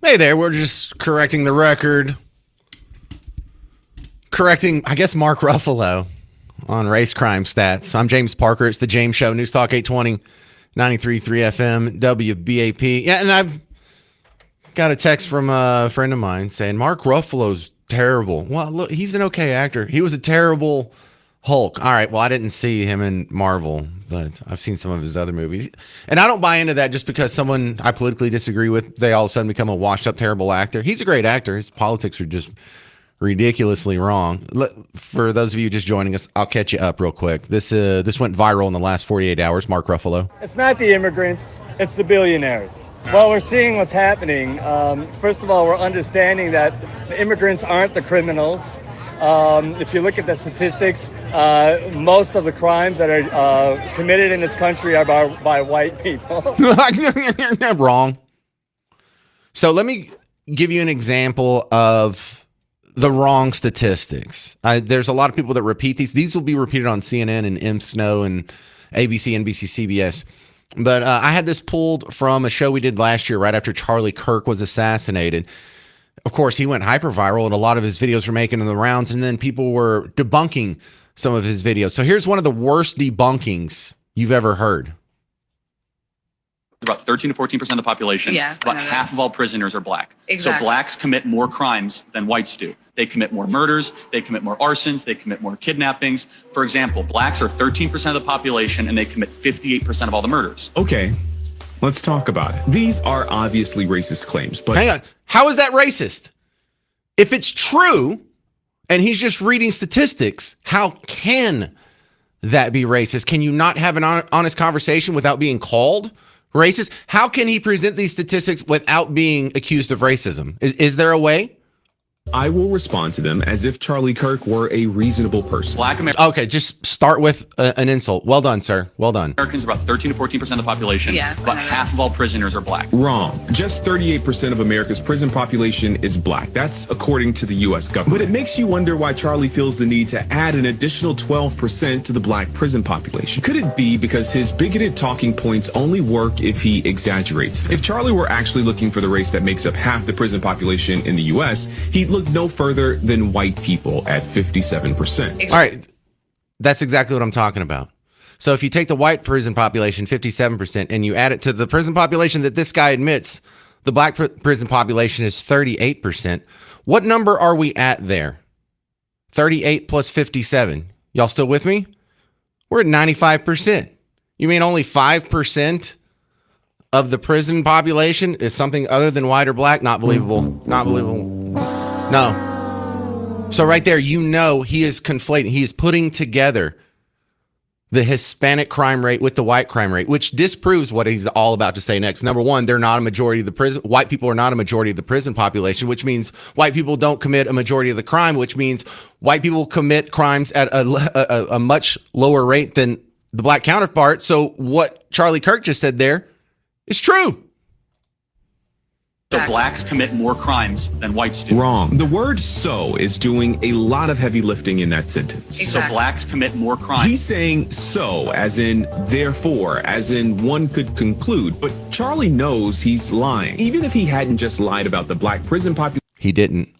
Hey there, we're just correcting the record. Correcting, I guess, Mark Ruffalo on race crime stats. I'm James Parker. It's the James Show, News Talk 820, 93.3 FM, WBAP. Yeah, and I've got a text from a friend of mine saying Mark Ruffalo's terrible. Well, look, he's an okay actor. He was a terrible Hulk. All right, well, I didn't see him in Marvel, but I've seen some of his other movies. And I don't buy into that just because someone I politically disagree with, they all of a sudden become a washed-up, terrible actor. He's a great actor. His politics are just ridiculously wrong. For those of you just joining us, I'll catch you up real quick. This went viral in the last 48 hours. Mark Ruffalo. It's not the immigrants, it's the billionaires. Well, we're seeing what's happening. First of all, we're understanding that the immigrants aren't the criminals. If you look at the statistics, most of the crimes that are committed in this country are by white people. Wrong. So let me give you an example of the wrong statistics. There's a lot of people that repeat these. These will be repeated on CNN and M. Snow and ABC, NBC, CBS. But I had this pulled from a show we did last year right after Charlie Kirk was assassinated. Of course, he went hyper viral and a lot of his videos were making the rounds, and then people were debunking some of his videos. So here's one of the worst debunkings you've ever heard. About 13 to 14% of the population. Yes, about half of all prisoners are black. Exactly. So blacks commit more crimes than whites do. They commit more murders, they commit more arsons, they commit more kidnappings. For example, blacks are 13% of the population and they commit 58% of all the murders. Okay, let's talk about it. These are obviously racist claims, but hang on. How is that racist? If it's true and he's just reading statistics, how can that be racist? Can you not have an honest conversation without being called racist? How can he present these statistics without being accused of racism? Is there a way? I will respond to them as if Charlie Kirk were a reasonable person. Black Okay, just start with an insult. Well done, sir. Well done. Americans are about 13 to 14% of the population. Yes, about half of all prisoners are black. Wrong. Just 38% of America's prison population is black. That's according to the U.S. government. But it makes you wonder why Charlie feels the need to add an additional 12% to the black prison population. Could it be because his bigoted talking points only work if he exaggerates them? If Charlie were actually looking for the race that makes up half the prison population in the U.S., he'd look no further than white people at 57%. All right. That's exactly what I'm talking about. So if you take the white prison population, 57%, and you add it to the prison population that this guy admits, the black prison population is 38%. What number are we at there? 38 plus 57. Y'all still with me? We're at 95%. You mean only 5% of the prison population is something other than white or black? Not believable. Not believable. No. So right there, you know he is conflating. He is putting together the Hispanic crime rate with the white crime rate, which disproves what he's all about to say next. Number one, they're not a majority of the prison. White people are not a majority of the prison population, which means white people don't commit a majority of the crime, which means white people commit crimes at a much lower rate than the black counterpart. So what Charlie Kirk just said there is true. So blacks commit more crimes than whites do. Wrong. The word "so" is doing a lot of heavy lifting in that sentence. So blacks commit more crimes. He's saying "so" as in therefore, as in one could conclude. But Charlie knows he's lying. Even if he hadn't just lied about the black prison population. He didn't.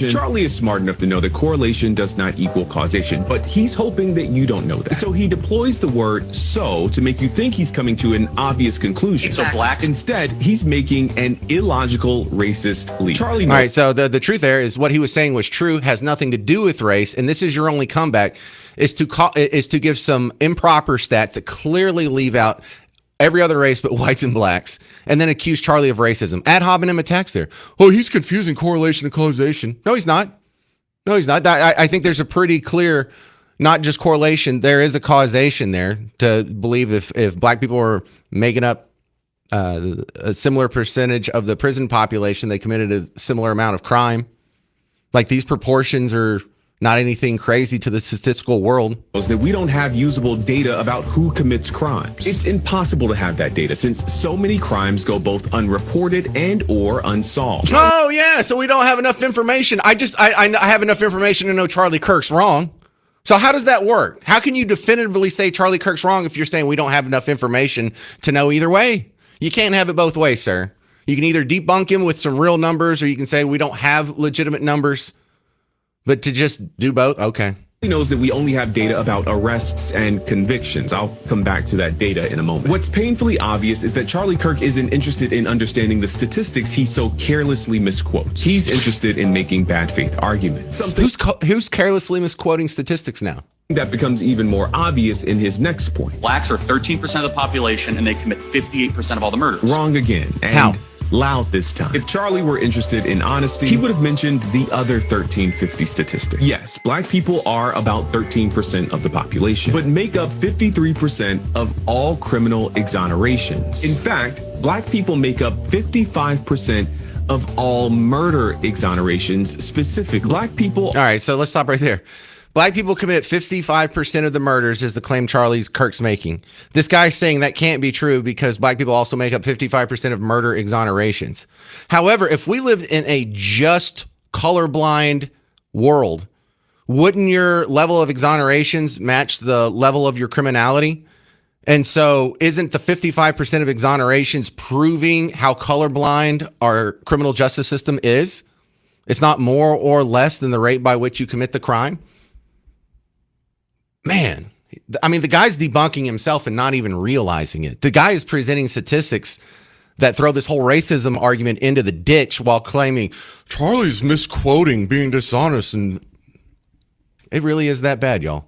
Charlie is smart enough to know that correlation does not equal causation, but he's hoping that you don't know that. So he deploys the word "so" to make you think he's coming to an obvious conclusion. So blacks. Instead, he's making an illogical racist leap. Charlie knows. All right, so the truth there is what he was saying was true, has nothing to do with race, and this is your only comeback, is to give some improper stats that clearly leave out every other race but whites and blacks, and then accuse Charlie of racism. Ad hominem attacks there. Oh, he's confusing correlation and causation. No, he's not. No, he's not. I think there's a pretty clear, not just correlation, there is a causation there to believe if black people were making up a similar percentage of the prison population, they committed a similar amount of crime. Like, these proportions are not anything crazy to the statistical world. That we don't have usable data about who commits crimes. It's impossible to have that data since so many crimes go both unreported and or unsolved. Oh yeah, so we don't have enough information. I have enough information to know Charlie Kirk's wrong. So how does that work? How can you definitively say Charlie Kirk's wrong if you're saying we don't have enough information to know either way? You can't have it both ways, sir. You can either debunk him with some real numbers, or you can say we don't have legitimate numbers. But to just do both, okay. He knows that we only have data about arrests and convictions. I'll come back to that data in a moment. What's painfully obvious is that Charlie Kirk isn't interested in understanding the statistics he so carelessly misquotes. He's interested in making bad faith arguments. Who's carelessly misquoting statistics now? That becomes even more obvious in his next point. Blacks are 13% of the population and they commit 58% of all the murders. Wrong again. And how? Loud this time. If Charlie were interested in honesty, he would have mentioned the other 1350 statistic. Yes, black people are about 13% of the population, but make up 53% of all criminal exonerations. In fact, black people make up 55% of all murder exonerations specifically. Black people. All right, so let's stop right there. Black people commit 55% of the murders is the claim Charlie Kirk's making. This guy's saying that can't be true because black people also make up 55% of murder exonerations. However, if we lived in a just colorblind world, wouldn't your level of exonerations match the level of your criminality? And so isn't the 55% of exonerations proving how colorblind our criminal justice system is? It's not more or less than the rate by which you commit the crime. Man, I mean, the guy's debunking himself and not even realizing it. The guy is presenting statistics that throw this whole racism argument into the ditch while claiming Charlie's misquoting, being dishonest, and it really is that bad, y'all.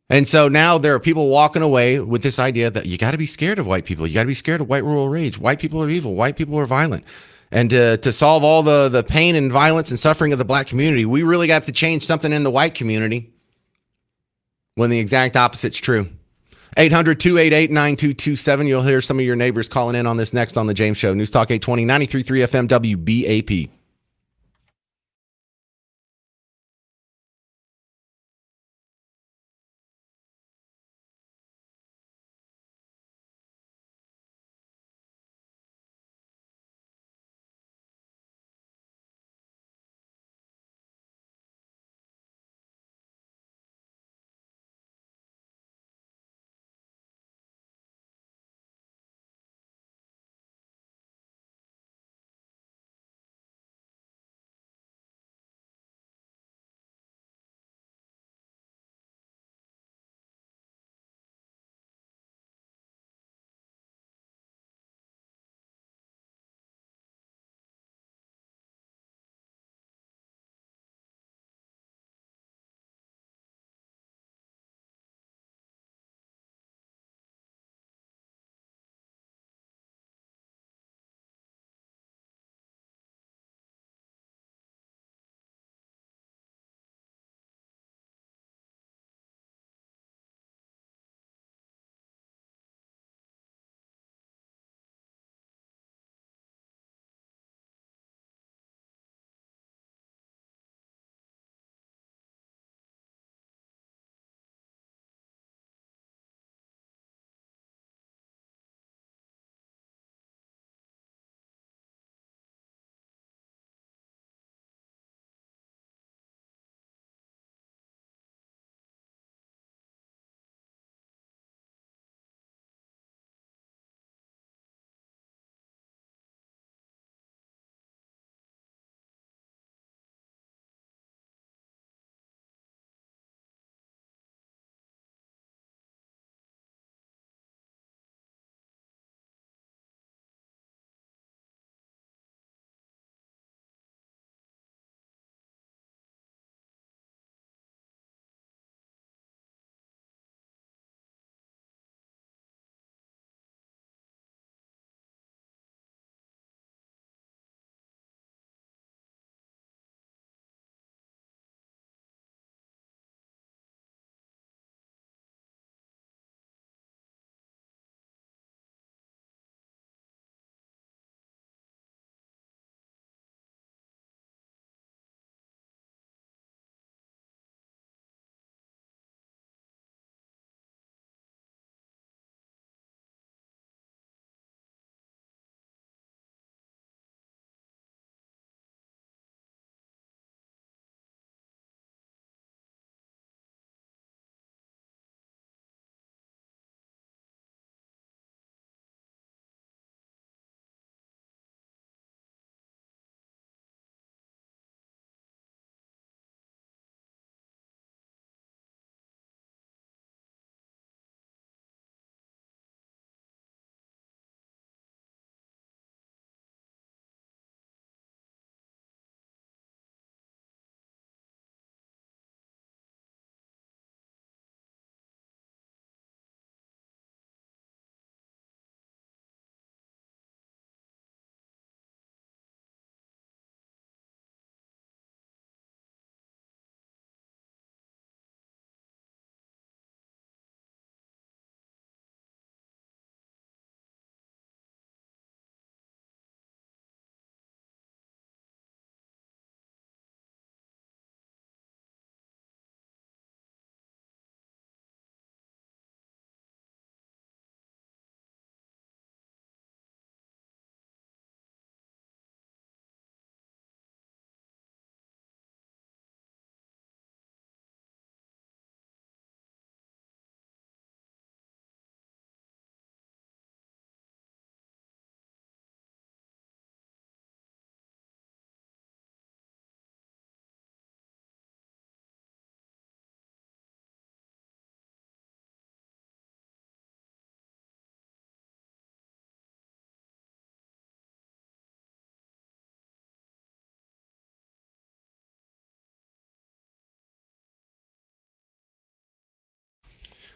And so now there are people walking away with this idea that you got to be scared of white people. You got to be scared of white rural rage. White people are evil. White people are violent. And to solve all the pain and violence and suffering of the black community, we really have to change something in the white community. When the exact opposite's true. 800-288-9227. You'll hear some of your neighbors calling in on this next on The James Show. News Talk 820, 93.3 FM WBAP.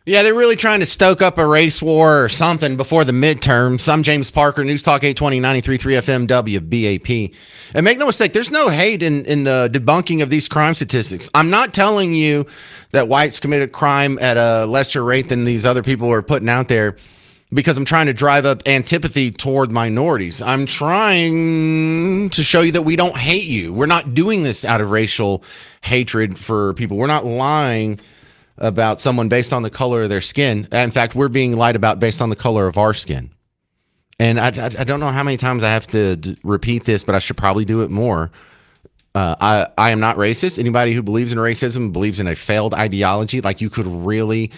Yeah, they're really trying to stoke up a race war or something before the midterms. I'm James Parker, News Talk 820, 93.3 FM, WBAP. And make no mistake, there's no hate in the debunking of these crime statistics. I'm not telling you that whites committed crime at a lesser rate than these other people are putting out there because I'm trying to drive up antipathy toward minorities. I'm trying to show you that we don't hate you. We're not doing this out of racial hatred for people. We're not lying about someone based on the color of their skin. In fact, we're being lied about based on the color of our skin. And I don't know how many times I have to repeat this, but I should probably do it more. I am not racist. Anybody who believes in racism believes in a failed ideology. Like you could really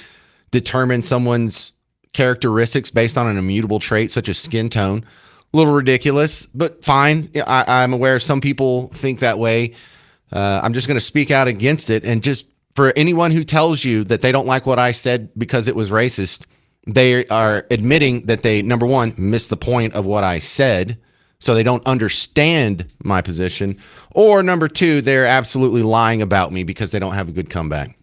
determine someone's characteristics based on an immutable trait such as skin tone. A little ridiculous, but fine. I'm aware some people think that way. I'm just going to speak out against it. And just for anyone who tells you that they don't like what I said because it was racist, they are admitting that they, number one, missed the point of what I said, so they don't understand my position, or number two, they're absolutely lying about me because they don't have a good comeback.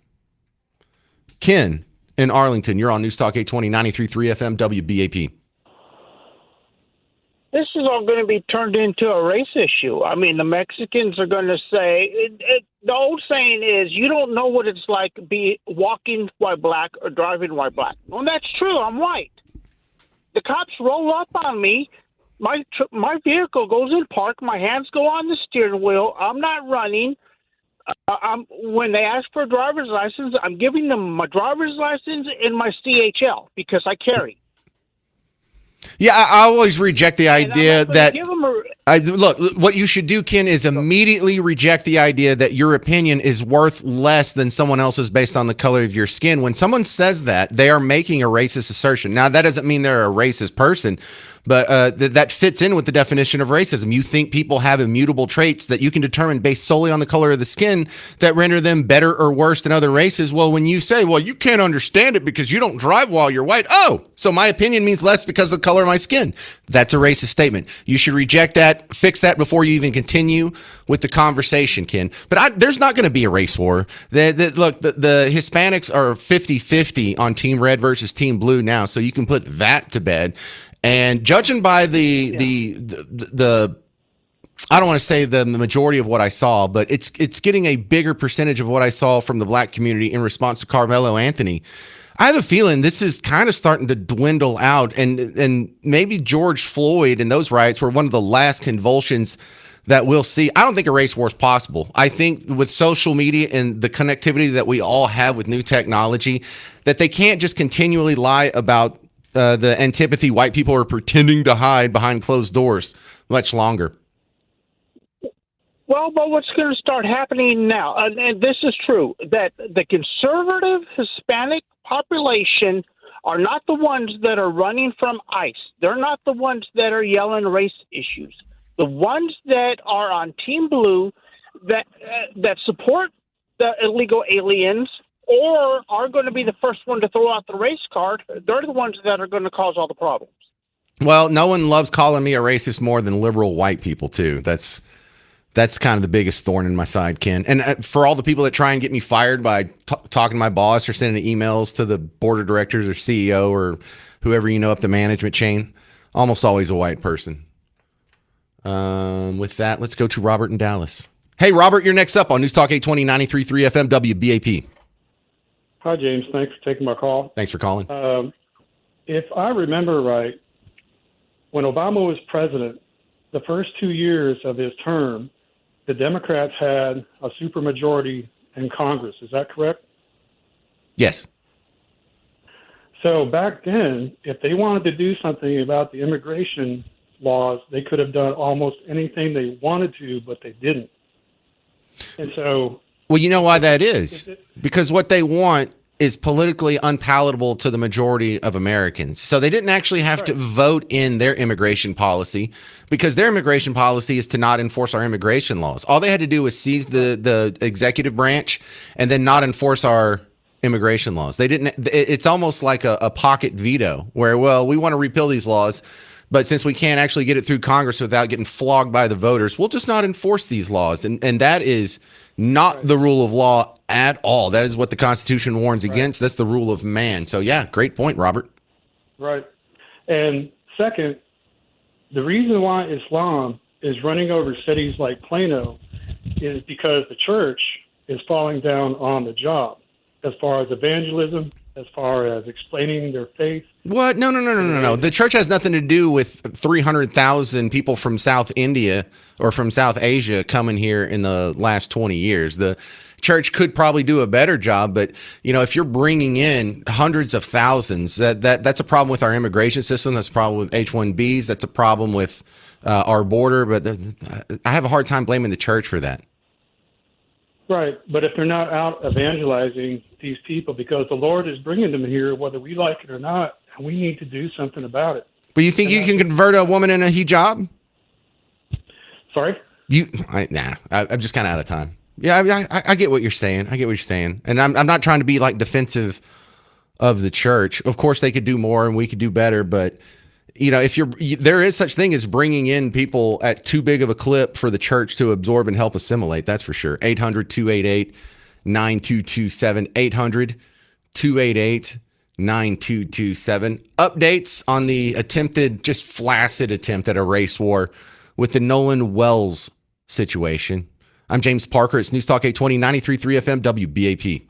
Ken in Arlington, you're on News Talk 820, 93.3 FM, WBAP. This is all going to be turned into a race issue. I mean, the Mexicans are going to say, the old saying is, you don't know what it's like be walking white black or driving white black. Well, that's true. I'm white. The cops roll up on me. My vehicle goes in park. My hands go on the steering wheel. I'm not running. When they ask for a driver's license, I'm giving them my driver's license and my CHL because I carry. Yeah, I always reject the idea that look, what you should do, Ken, is immediately reject the idea that your opinion is worth less than someone else's based on the color of your skin. When someone says that, they are making a racist assertion. Now, that doesn't mean they're a racist person, but that fits in with the definition of racism. You think people have immutable traits that you can determine based solely on the color of the skin that render them better or worse than other races. Well, when you say, well, you can't understand it because you don't drive while you're white. Oh, so my opinion means less because of the color of my skin. That's a racist statement. You should reject that, fix that before you even continue with the conversation, Ken. But there's not going to be a race war. Look, the Hispanics are 50-50 on Team Red versus Team Blue now, so you can put that to bed. And judging by the I don't want to say the majority of what I saw, but it's getting a bigger percentage of what I saw from the black community in response to Carmelo Anthony. I have a feeling this is kind of starting to dwindle out, and maybe George Floyd and those riots were one of the last convulsions that we'll see. I don't think a race war is possible. I think with social media and the connectivity that we all have with new technology, that they can't just continually lie about the antipathy white people are pretending to hide behind closed doors much longer. Well, but what's going to start happening now, and this is true, that the conservative Hispanic population are not the ones that are running from ICE. They're not the ones that are yelling race issues. The ones that are on Team Blue that support the illegal aliens or are going to be the first one to throw out the race card, they're the ones that are going to cause all the problems. Well, no one loves calling me a racist more than liberal white people, too. That's kind of the biggest thorn in my side, Ken. And for all the people that try and get me fired by talking to my boss or sending emails to the board of directors or CEO or whoever you know up the management chain, almost always a white person. With that, let's go to Robert in Dallas. Hey, Robert, you're next up on News Talk 820, 93.3 FM, WBAP. Hi, James. Thanks for taking my call. Thanks for calling. If I remember right, when Obama was president, the first 2 years of his term, the Democrats had a supermajority in Congress. Is that correct? Yes. So back then, if they wanted to do something about the immigration laws, they could have done almost anything they wanted to, but they didn't. And so... Well, you know why that is? Because what they want is politically unpalatable to the majority of Americans. So they didn't actually have to vote in their immigration policy because their immigration policy is to not enforce our immigration laws. All they had to do was seize the executive branch and then not enforce our immigration laws. They didn't. It's almost like a pocket veto where, well, we want to repeal these laws, But since we can't actually get it through Congress without getting flogged by the voters, we'll just not enforce these laws. And that is not the rule of law at all. That is what the Constitution warns against. That's the rule of man. So, yeah, great point, Robert. Right. And second, the reason why Islam is running over cities like Plano is because the church is falling down on the job as far as evangelism, as far as explaining their faith. What? No. The church has nothing to do with 300,000 people from South India or from South Asia coming here in the last 20 years. The church could probably do a better job, but if you're bringing in hundreds of thousands, that's a problem with our immigration system. That's a problem with H-1Bs. That's a problem with our border. But I have a hard time blaming the church for that. Right, but if they're not out evangelizing these people, because the Lord is bringing them here, whether we like it or not, and we need to do something about it. But you think you can convert a woman in a hijab? Sorry? I'm just kind of out of time. Yeah, I get what you're saying. And I'm not trying to be like defensive of the church. Of course, they could do more and we could do better, but if there is such thing as bringing in people at too big of a clip for the church to absorb and help assimilate. That's for sure. 800-288-9227, 800-288-9227. Updates on the just flaccid attempt at a race war with the Nolan Wells situation. I'm James Parker. It's News Talk 820, 93.3 FM, WBAP.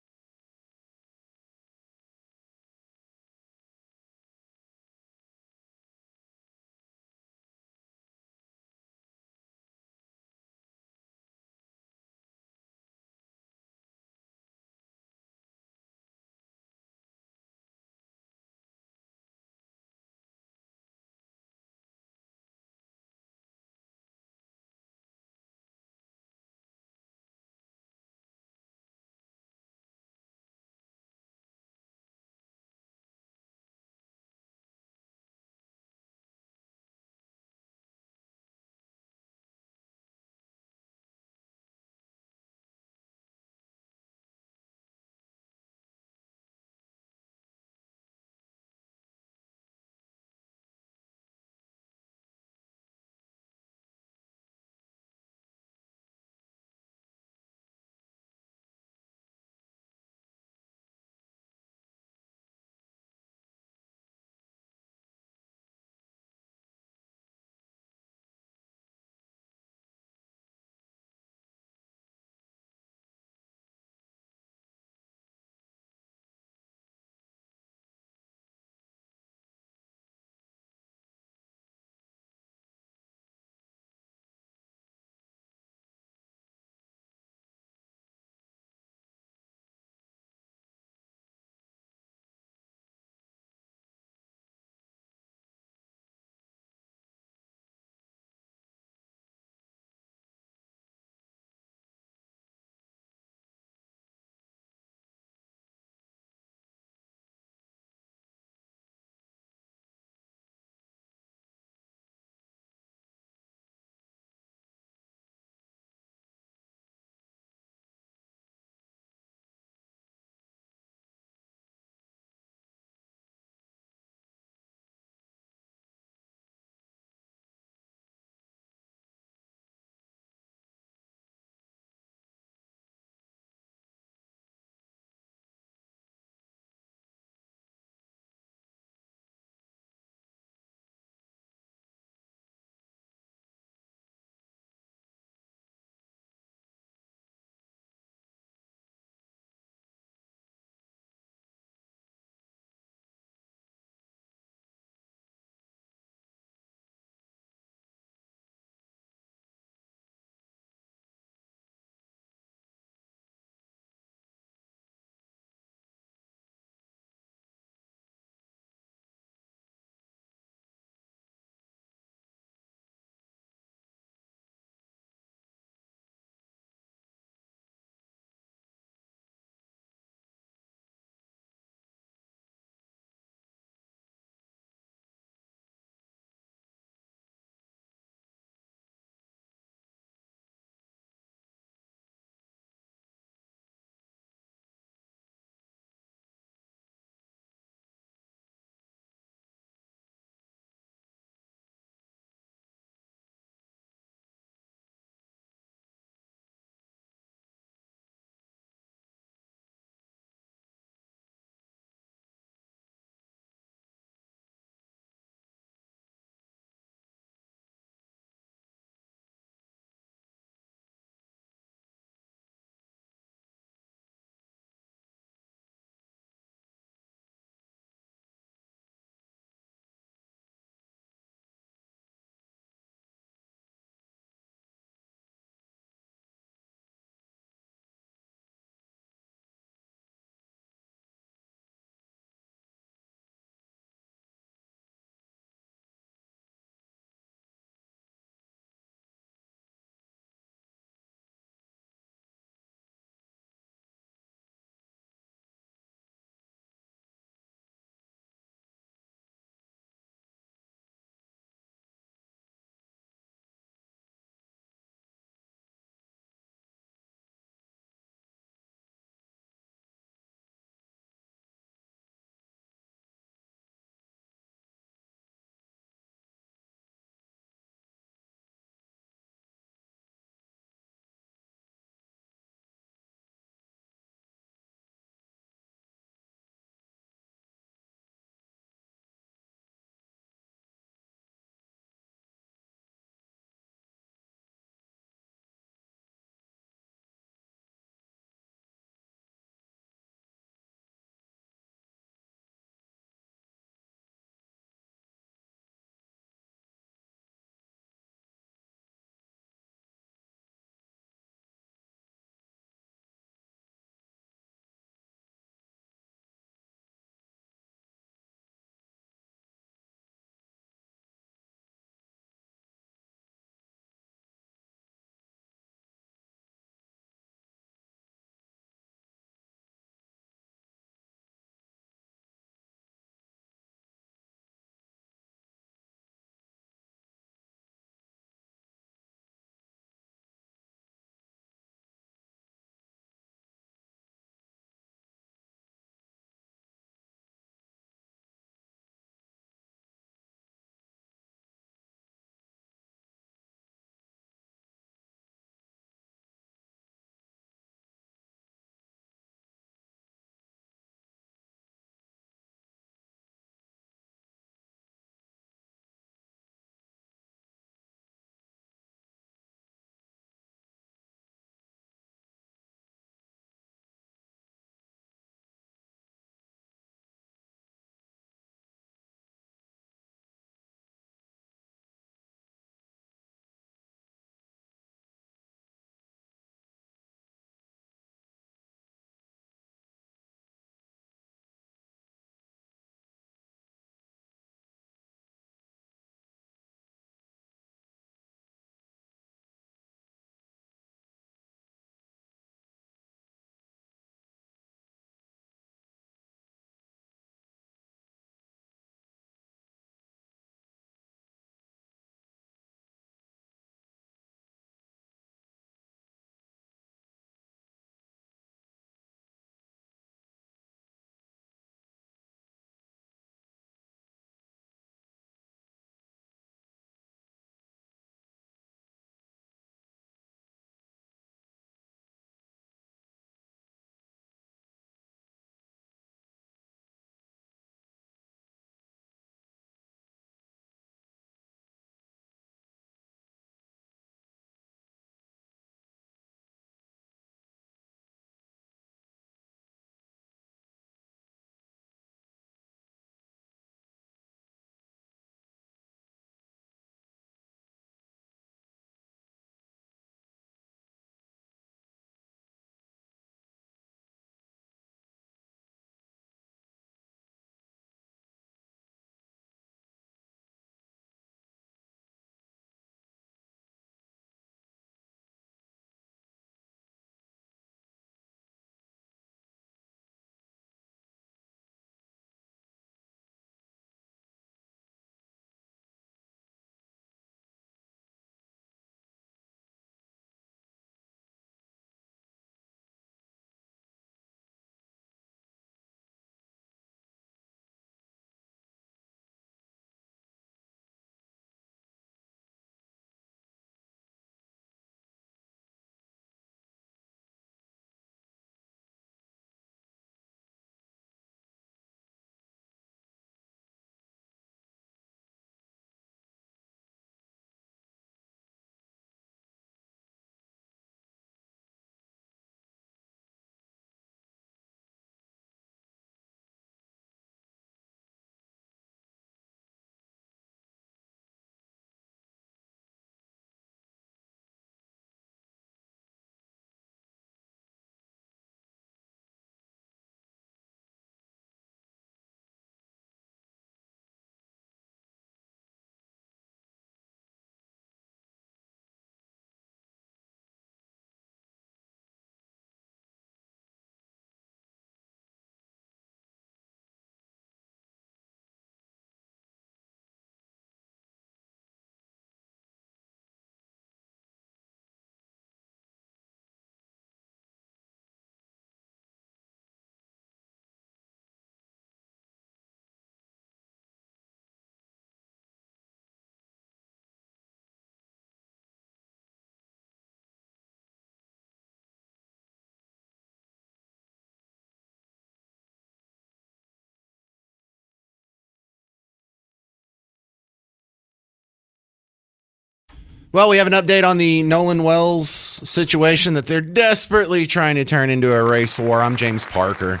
Well, we have an update on the Nolan Wells situation that they're desperately trying to turn into a race war. I'm James Parker.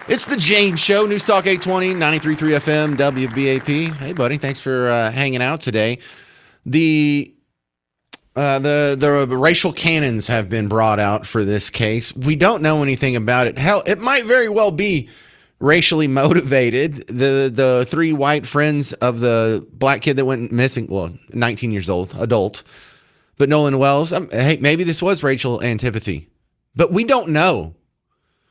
It's the James Show, News Talk 820, 93.3 FM, WBAP. Hey, buddy, thanks for hanging out today. The racial cannons have been brought out for this case. We don't know anything about it. Hell, it might very well be racially motivated. The three white friends of the black kid that went missing, well, 19 years old, adult, but Nolan Wells, hey, maybe this was racial antipathy, but we don't know.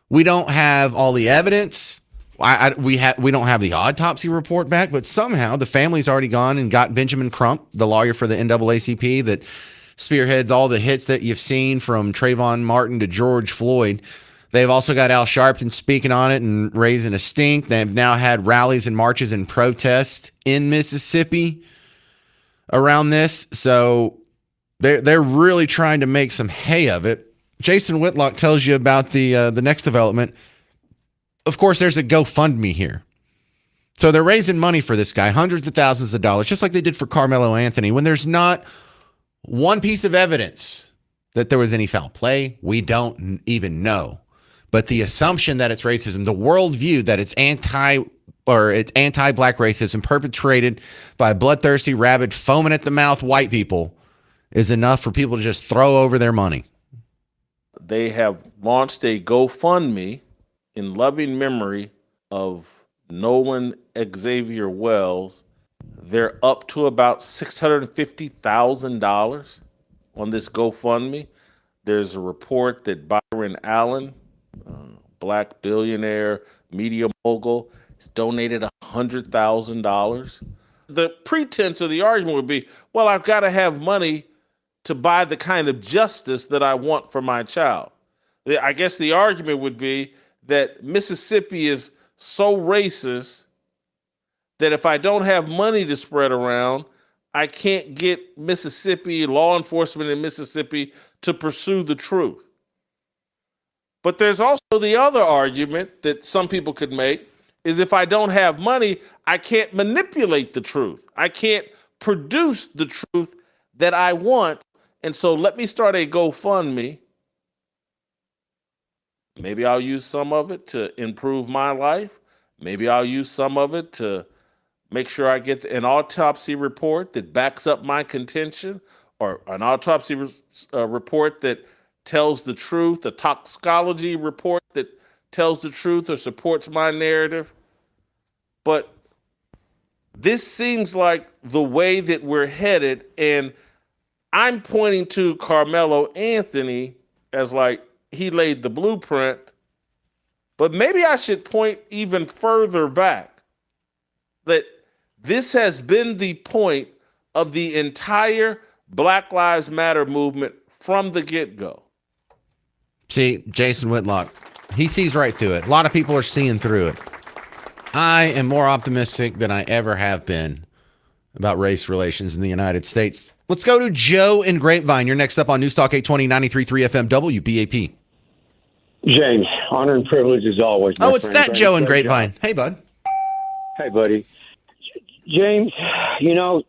We don't have all the evidence. We don't have the autopsy report back, but somehow the family's already gone and got Benjamin Crump, the lawyer for the NAACP that spearheads all the hits that you've seen from Trayvon Martin to George Floyd. They've also got Al Sharpton speaking on it and raising a stink. They've now had rallies and marches and protests in Mississippi around this. So they're really trying to make some hay of it. Jason Whitlock tells you about the next development. Of course, there's a GoFundMe here. So they're raising money for this guy, hundreds of thousands of dollars, just like they did for Carmelo Anthony. When there's not one piece of evidence that there was any foul play, we don't even know. But the assumption that it's racism, the worldview that it's anti-black racism perpetrated by bloodthirsty, rabid, foaming at the mouth white people is enough for people to just throw over their money. They have launched a GoFundMe in loving memory of Nolan Xavier Wells. They're up to about $650,000 on this GoFundMe. There's a report that Byron Allen, black billionaire, media mogul, has donated $100,000. The pretense of the argument would be, well, I've got to have money to buy the kind of justice that I want for my child. I guess the argument would be that Mississippi is so racist that if I don't have money to spread around, I can't get Mississippi, law enforcement in Mississippi, to pursue the truth. But there's also the other argument that some people could make is if I don't have money, I can't manipulate the truth. I can't produce the truth that I want. And so let me start a GoFundMe. Maybe I'll use some of it to improve my life. Maybe I'll use some of it to make sure I get an autopsy report that backs up my contention, or an autopsy report that tells the truth, a toxicology report that tells the truth or supports my narrative. But this seems like the way that we're headed, and I'm pointing to Carmelo Anthony as like he laid the blueprint, but maybe I should point even further back that this has been the point of the entire Black Lives Matter movement from the get-go. See, Jason Whitlock, he sees right through it. A lot of people are seeing through it. I am more optimistic than I ever have been about race relations in the United States. Let's go to Joe in Grapevine. You're next up on News Talk 820, 93.3 FM, WBAP. James, honor and privilege as always. Oh, it's that Joe in Grapevine. Hey, bud. Hey, buddy. James, you know,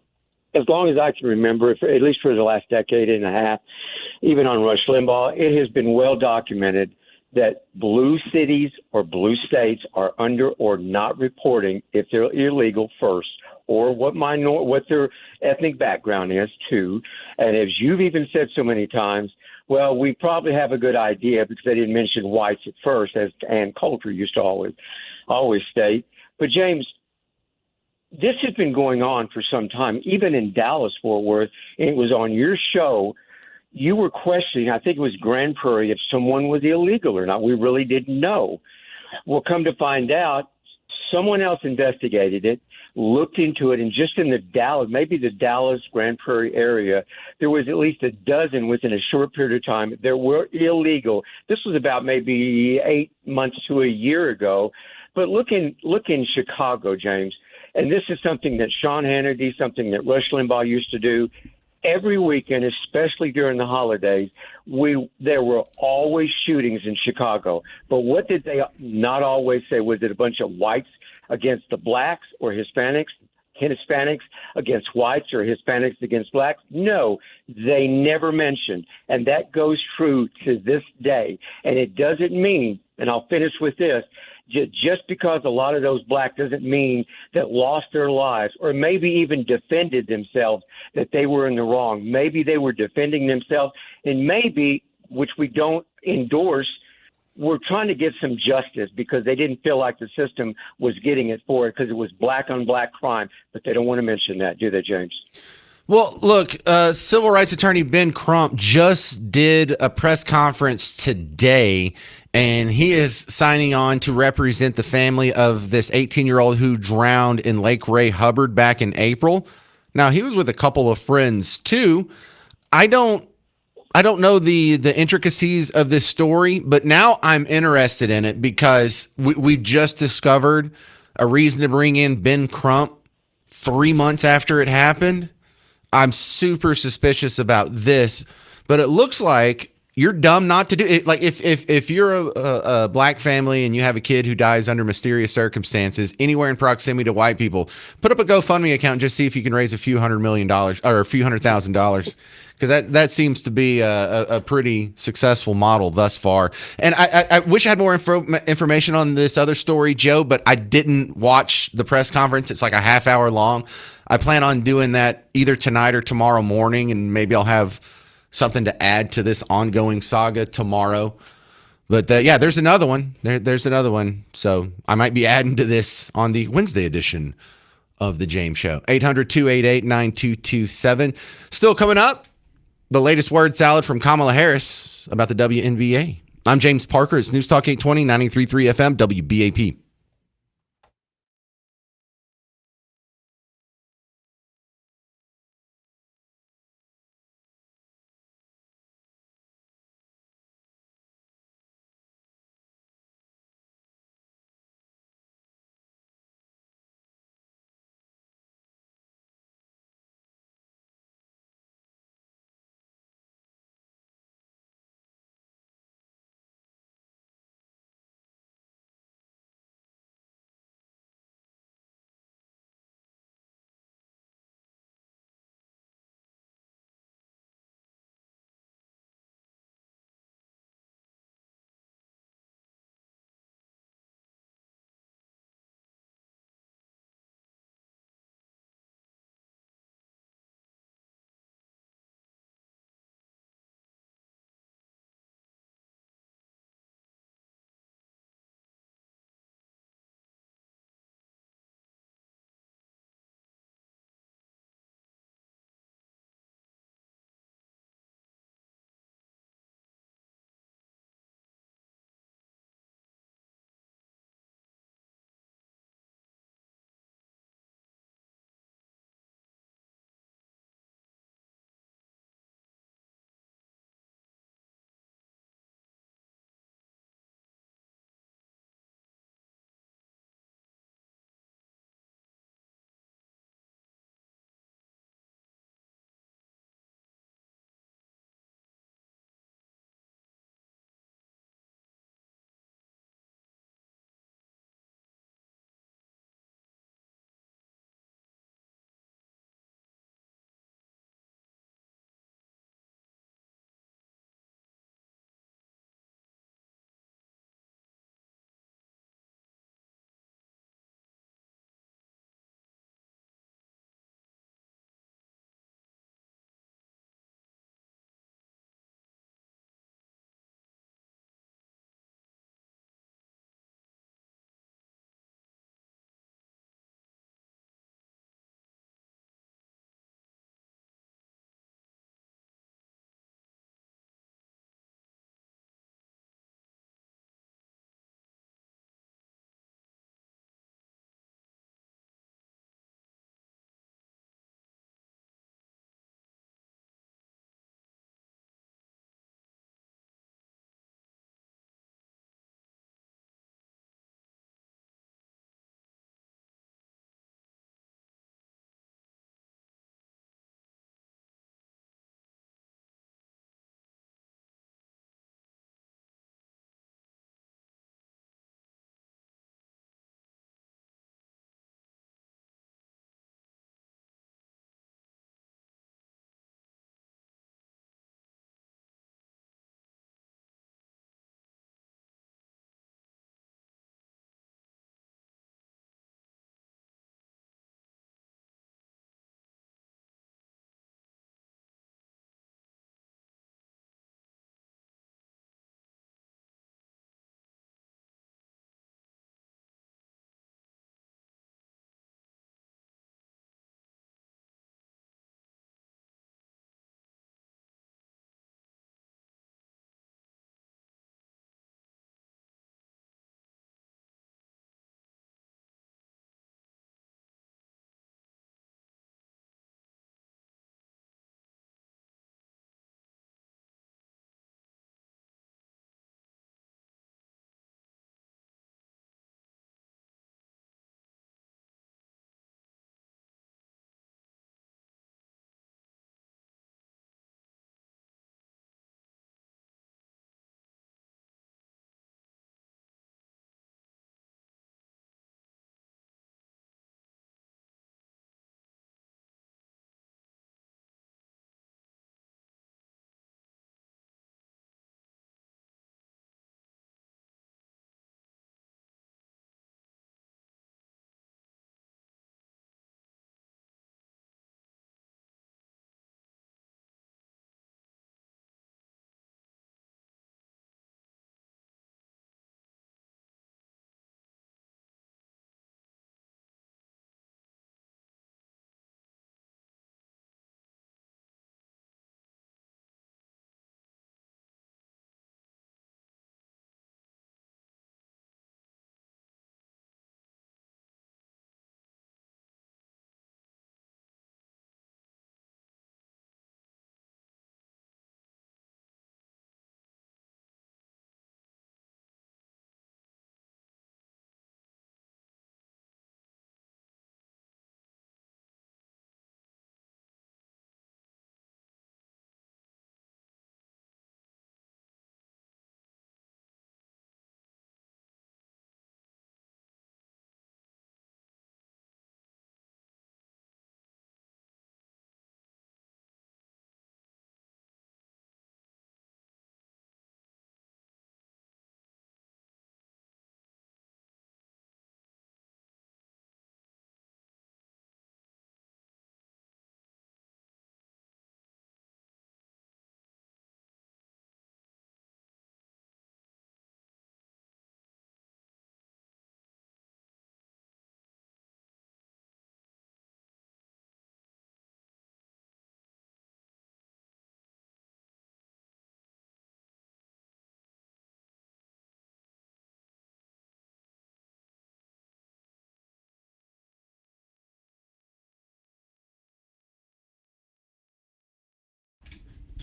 as long as I can remember, at least for the last decade and a half, even on Rush Limbaugh, it has been well documented that blue cities or blue states are under or not reporting if they're illegal first, or what their ethnic background is too. And as you've even said so many times, well, we probably have a good idea because they didn't mention whites at first, as Ann Coulter used to always state. But James, this has been going on for some time, even in Dallas-Fort Worth. And it was on your show. You were questioning, I think it was Grand Prairie, if someone was illegal or not. We really didn't know. Well, come to find out, someone else investigated it, looked into it, and just in the Dallas, Grand Prairie area, there was at least a dozen within a short period of time that were illegal. This was about maybe 8 months to a year ago. But look in Chicago, James, and this is something that Sean Hannity, something that Rush Limbaugh used to do. Every weekend, especially during the holidays, there were always shootings in Chicago. But what did they not always say? Was it a bunch of whites against the blacks or Hispanics? Hispanics against whites or Hispanics against blacks? No, they never mentioned. And that goes true to this day. And it doesn't mean, and I'll finish with this, just because a lot of those blacks doesn't mean that lost their lives or maybe even defended themselves that they were in the wrong. Maybe they were defending themselves, and maybe, which we don't endorse, we're trying to get some justice because they didn't feel like the system was getting it for it because it was black on black crime. But they don't want to mention that, do they, James? Well, look, civil rights attorney Ben Crump just did a press conference today, and he is signing on to represent the family of this 18-year-old who drowned in Lake Ray Hubbard back in April. Now, he was with a couple of friends, too. I don't know the intricacies of this story, but now I'm interested in it because we've just discovered a reason to bring in Ben Crump 3 months after it happened. I'm super suspicious about this, but it looks like you're dumb not to do it. Like if you're a black family and you have a kid who dies under mysterious circumstances anywhere in proximity to white people, put up a GoFundMe account and just see if you can raise a few $100,000,000 or a few $100,000. Because that seems to be a pretty successful model thus far. And I wish I had more information on this other story, Joe, but I didn't watch the press conference. It's like a half hour long. I plan on doing that either tonight or tomorrow morning, and maybe I'll have something to add to this ongoing saga tomorrow. But yeah, there's another one. There's another one. So I might be adding to this on the Wednesday edition of the James Show. 800-288-9227. Still coming up, the latest word salad from Kamala Harris about the WNBA. I'm James Parker. It's News Talk 820, 93.3 FM, WBAP.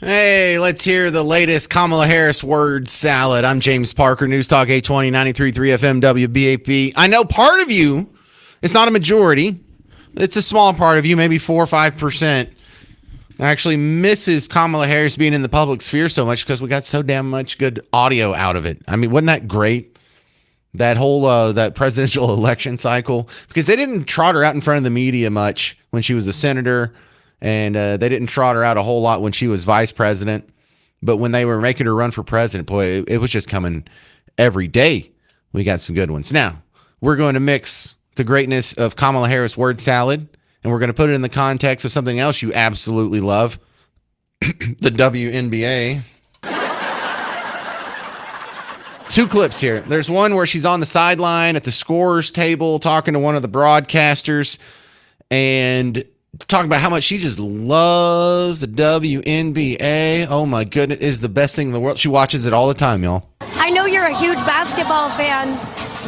Hey, let's hear the latest Kamala Harris word salad. I'm James Parker, News Talk 820, 93.3 FM WBAP. I know part of you, it's not a majority, it's a small part of you, maybe 4 or 5%, actually misses Kamala Harris being in the public sphere so much because we got so damn much good audio out of it. I mean, wasn't that great? That whole that presidential election cycle, because they didn't trot her out in front of the media much when she was a senator, and they didn't trot her out a whole lot when she was vice president. But when they were making her run for president, boy, it was just coming every day. We got some good ones. Now, we're going to mix the greatness of Kamala Harris word salad, and we're going to put it in the context of something else you absolutely love, the WNBA. Two clips here. There's one where she's on the sideline at the scorer's table talking to one of the broadcasters and talking about how much she just loves the WNBA. Oh my goodness, it is the best thing in the world. She watches it all the time, y'all. I know you're a huge basketball fan.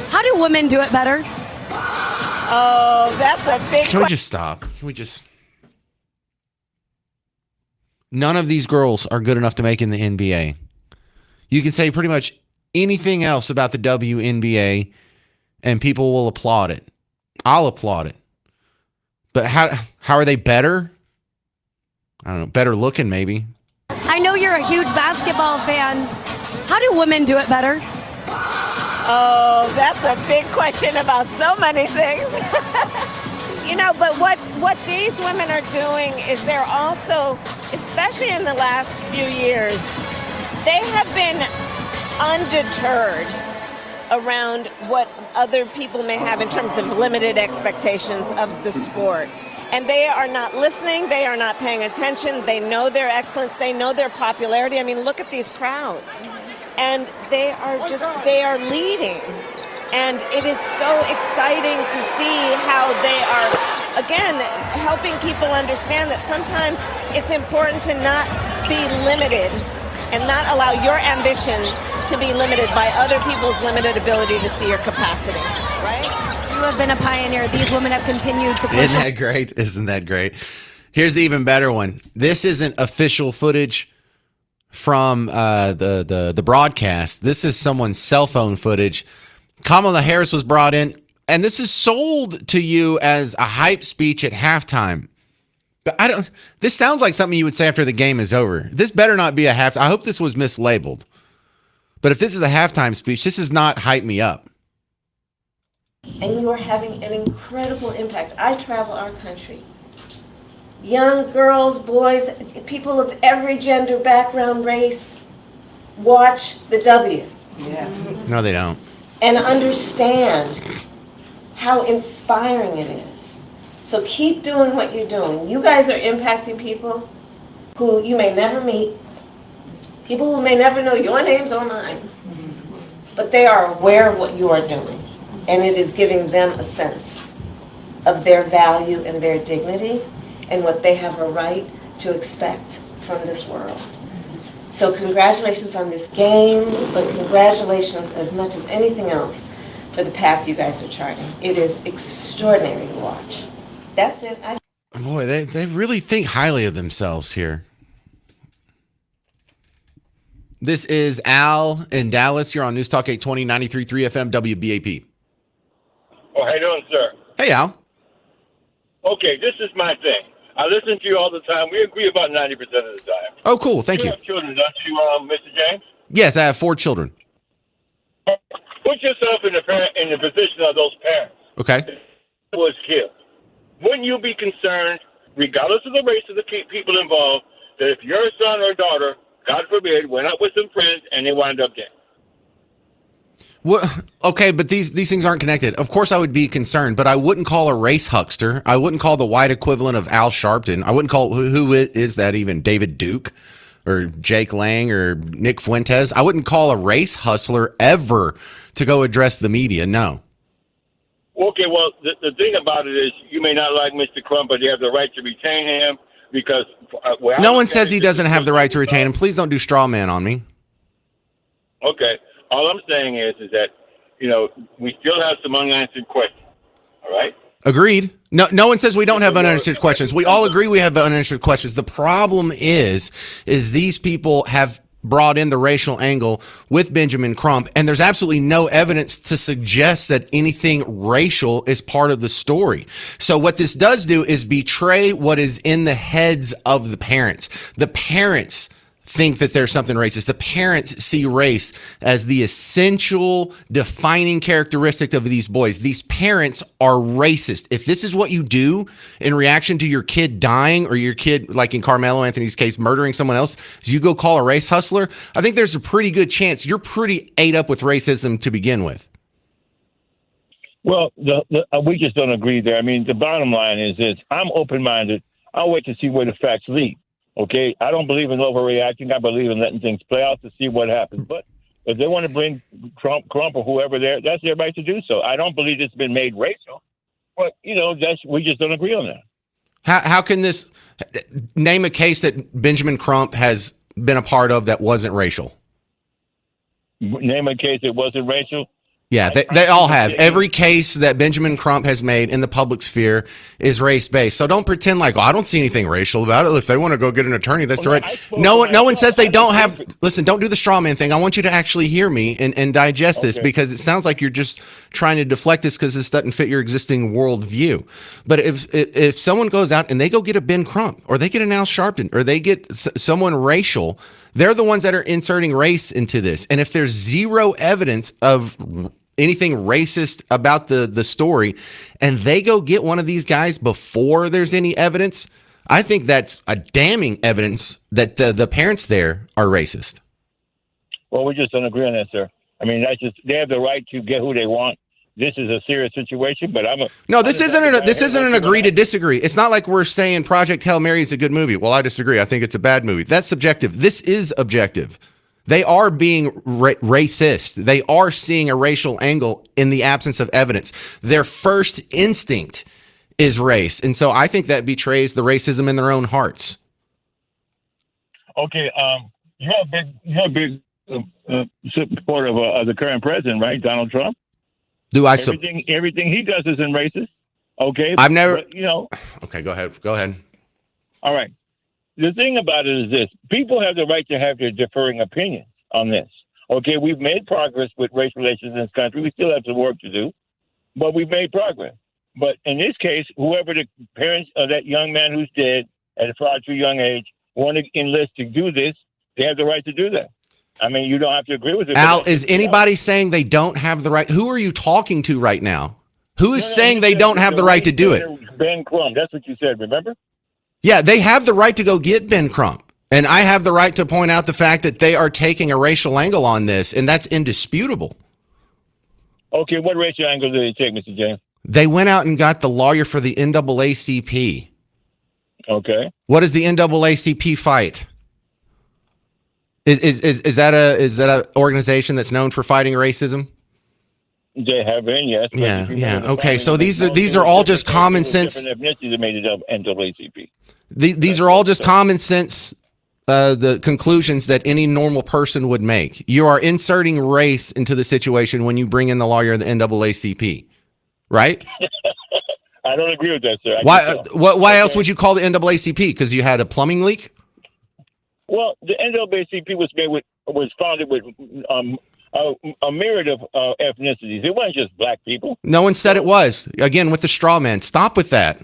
How do women do it better? Oh, that's a big Can we just stop? Can we just... None of these girls are good enough to make in the NBA. You can say pretty much anything else about the WNBA and people will applaud it. I'll applaud it. But how are they better? I don't know. Better looking, maybe. I know you're a huge basketball fan. How do women do it better? Oh, that's a big question about so many things. But what these women are doing is they're also, especially in the last few years, they have been undeterred around what other people may have in terms of limited expectations of the sport. And they are not listening. They are not paying attention. They know their excellence. They know their popularity. I mean, look at these crowds. And they are leading. And it is so exciting to see how they are, again, helping people understand that sometimes it's important to not be limited and not allow your ambition to be limited by other people's limited ability to see your capacity, right? You have been a pioneer. These women have continued to push. Isn't that great? Isn't that great? Here's the even better one. This isn't official footage from the broadcast. This is someone's cell phone footage. Kamala Harris was brought in, and this is sold to you as a hype speech at halftime. But this sounds like something you would say after the game is over. This better not be a half. I hope this was mislabeled. But if this is a halftime speech, this is not hype me up. And you are having an incredible impact. I travel our country. Young girls, boys, people of every gender, background, race, watch the W. Yeah. No, they don't. And understand how inspiring it is. So keep doing what you're doing. You guys are impacting people who you may never meet, people who may never know your names or mine, but they are aware of what you are doing. And it is giving them a sense of their value and their dignity and what they have a right to expect from this world. So congratulations on this game, but congratulations as much as anything else for the path you guys are charting. It is extraordinary to watch. That's it. Boy, they really think highly of themselves here. This is Al in Dallas. You're on News Talk 820, 93.3 FM, WBAP. Oh, how you doing, sir? Hey, Al. Okay, this is my thing. I listen to you all the time. We agree about 90% of the time. Oh, cool. Thank you. You have children, don't you, Mr. James? Yes, I have 4 children. Put yourself in the position of those parents. Okay. Who was killed. Wouldn't you be concerned, regardless of the race of the people involved, that if your son or daughter, God forbid, went out with some friends and they wound up dead? What? Okay, but these things aren't connected. Of course I would be concerned, but I wouldn't call a race huckster. I wouldn't call the white equivalent of Al Sharpton. I wouldn't call, who is that even? David Duke or Jake Lang or Nick Fuentes? I wouldn't call a race hustler ever to go address the media, no. Okay, well, the thing about it is you may not like Mr. Crump, but you have the right to retain him because... no one says he doesn't have the right to retain him. Please don't do straw man on me. Okay. All I'm saying is that, we still have some unanswered questions. All right? Agreed. No one says we don't have unanswered questions. We all agree we have unanswered questions. The problem is these people have brought in the racial angle with Benjamin Crump, and there's absolutely no evidence to suggest that anything racial is part of the story. So what this does do is betray what is in the heads of the parents. The parents think that there's something racist. The parents see race as the essential defining characteristic of these boys. These parents are racist. If this is what you do in reaction to your kid dying, or your kid, like in Carmelo Anthony's case, murdering someone else, is you go call a race hustler, I think there's a pretty good chance you're pretty ate up with racism to begin with. Well, we just don't agree there. I mean, the bottom line is this. I'm open-minded. I'll wait to see where the facts lead. Okay, I don't believe in overreacting. I believe in letting things play out to see what happens. But if they want to bring Crump or whoever there, that's their right to do so. I don't believe it's been made racial. But, we just don't agree on that. How can this name a case that Benjamin Crump has been a part of that wasn't racial? Name a case that wasn't racial? Yeah, they all have. Every case that Benjamin Crump has made in the public sphere is race-based. So don't pretend like, I don't see anything racial about it. If they want to go get an attorney, that's the right. No one says they don't have. Listen, don't do the straw man thing. I want you to actually hear me and digest this, because it sounds like you're just trying to deflect this because this doesn't fit your existing worldview. But if someone goes out and they go get a Ben Crump, or they get an Al Sharpton, or they get someone racial, they're the ones that are inserting race into this. And if there's zero evidence of anything racist about the story, and they go get one of these guys before there's any evidence, I think that's a damning evidence that the parents there are racist. Well, we just don't agree on that, sir. I mean, they have the right to get who they want. This is a serious situation, but this isn't an agree to disagree. It's not like we're saying Project Hail Mary is a good movie. Well, I disagree. I think it's a bad movie. That's subjective. This is objective. They are being racist. They are seeing a racial angle in the absence of evidence. Their first instinct is race. And so I think that betrays the racism in their own hearts. Okay. You're a big supporter of the current president, right? Donald Trump? Everything he does isn't racist. Okay. I've never, but, Okay, go ahead. All right. The thing about it is this: people have the right to have their differing opinions on this. Okay, we've made progress with race relations in this country. We still have some work to do, but we've made progress. But in this case, whoever the parents of that young man who's dead at a far too young age want to enlist to do this, they have the right to do that. I mean, you don't have to agree with it. Al, is anybody saying they don't have the right? Who are you talking to right now? Who is saying they don't have the right to do it? Ben Crump. That's what you said, remember? Yeah, they have the right to go get Ben Crump. And I have the right to point out the fact that they are taking a racial angle on this, and that's indisputable. Okay, what racial angle did they take, Mr. James? They went out and got the lawyer for the NAACP. Okay. What does the NAACP fight? Is that a organization that's known for fighting racism? They have been, yes. Yeah. Okay, so these are all just common sense. Different ethnicities that made it up NAACP. These are all just common sense, the conclusions that any normal person would make. You are inserting race into the situation when you bring in the lawyer of the NAACP, right? I don't agree with that, sir. Why else would you call the NAACP? Because you had a plumbing leak? Well, the NAACP was founded with a myriad of ethnicities. It wasn't just black people. No one said it was. Again, with the straw man. Stop with that.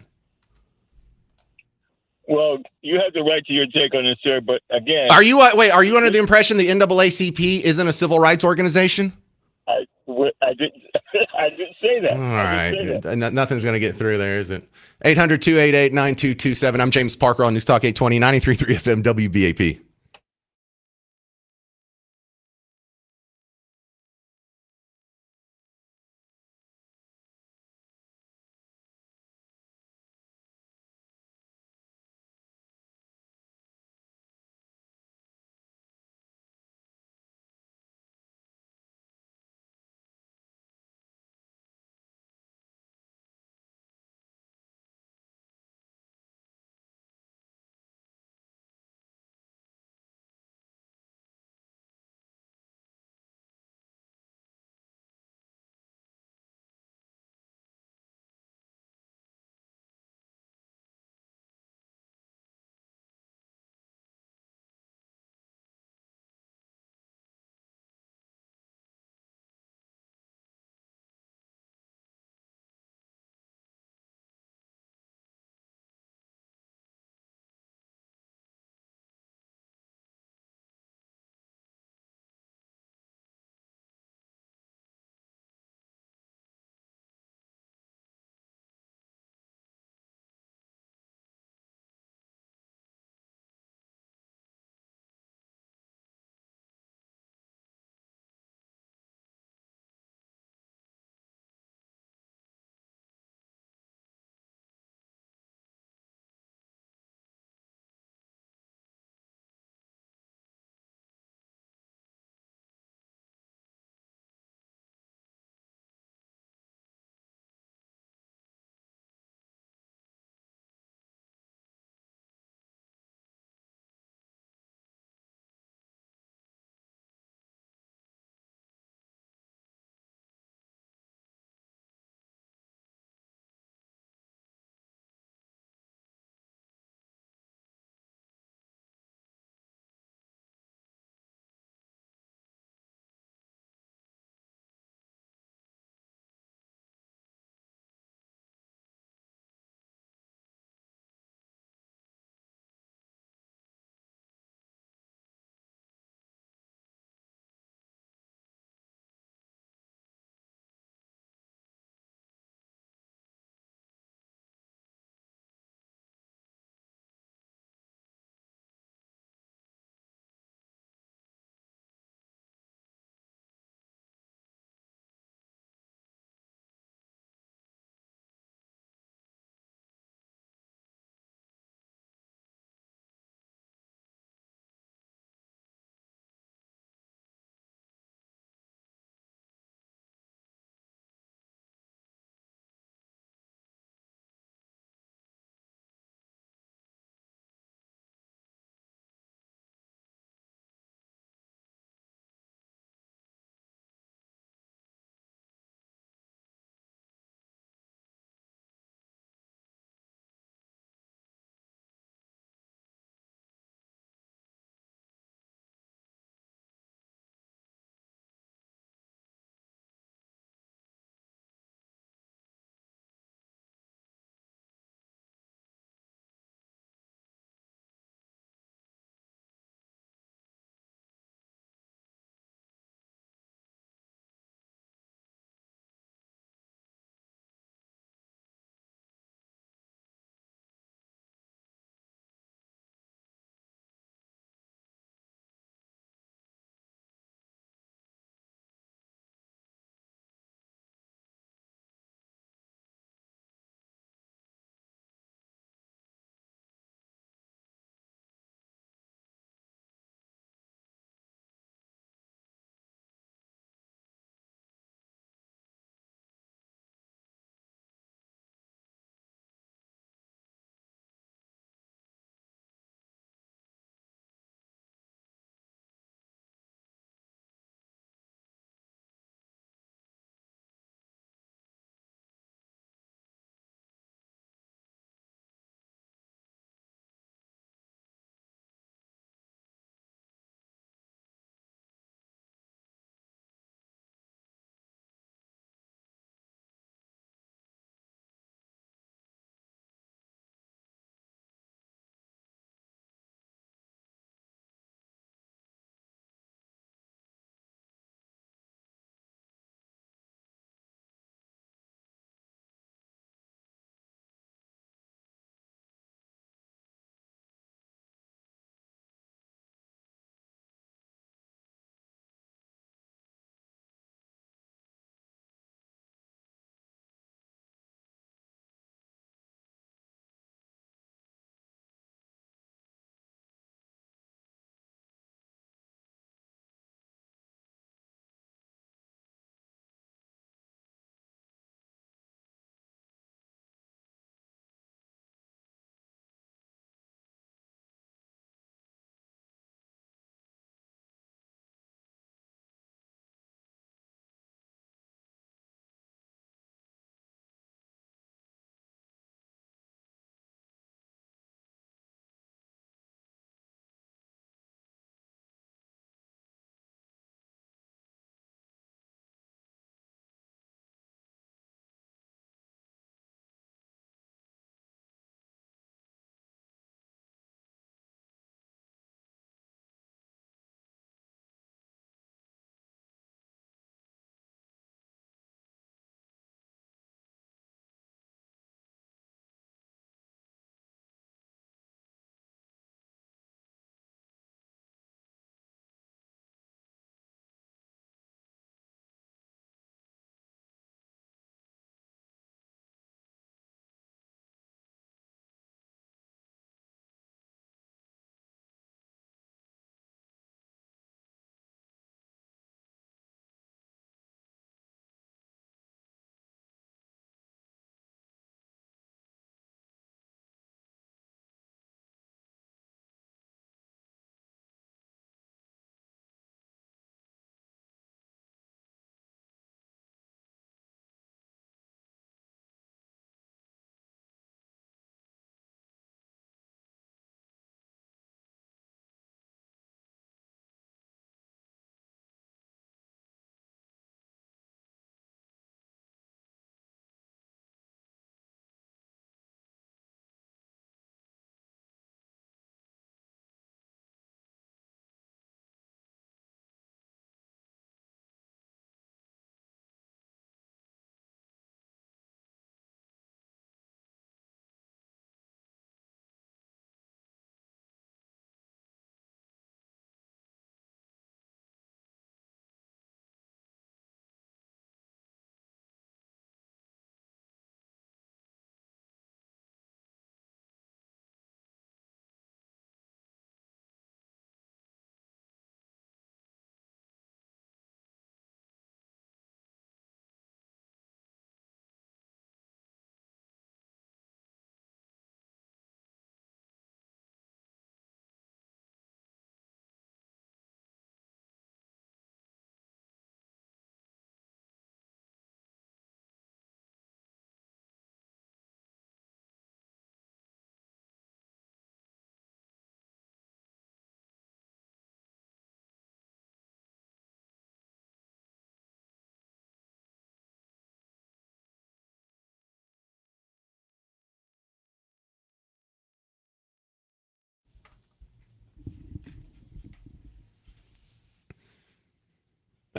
Well, you have the right to your take on this, sir. But again, are you under the impression the NAACP isn't a civil rights organization? I didn't say that. All right. Nothing's going to get through there, is it? 800-288-9227. I'm James Parker on News Talk 820, 93.3 FM WBAP.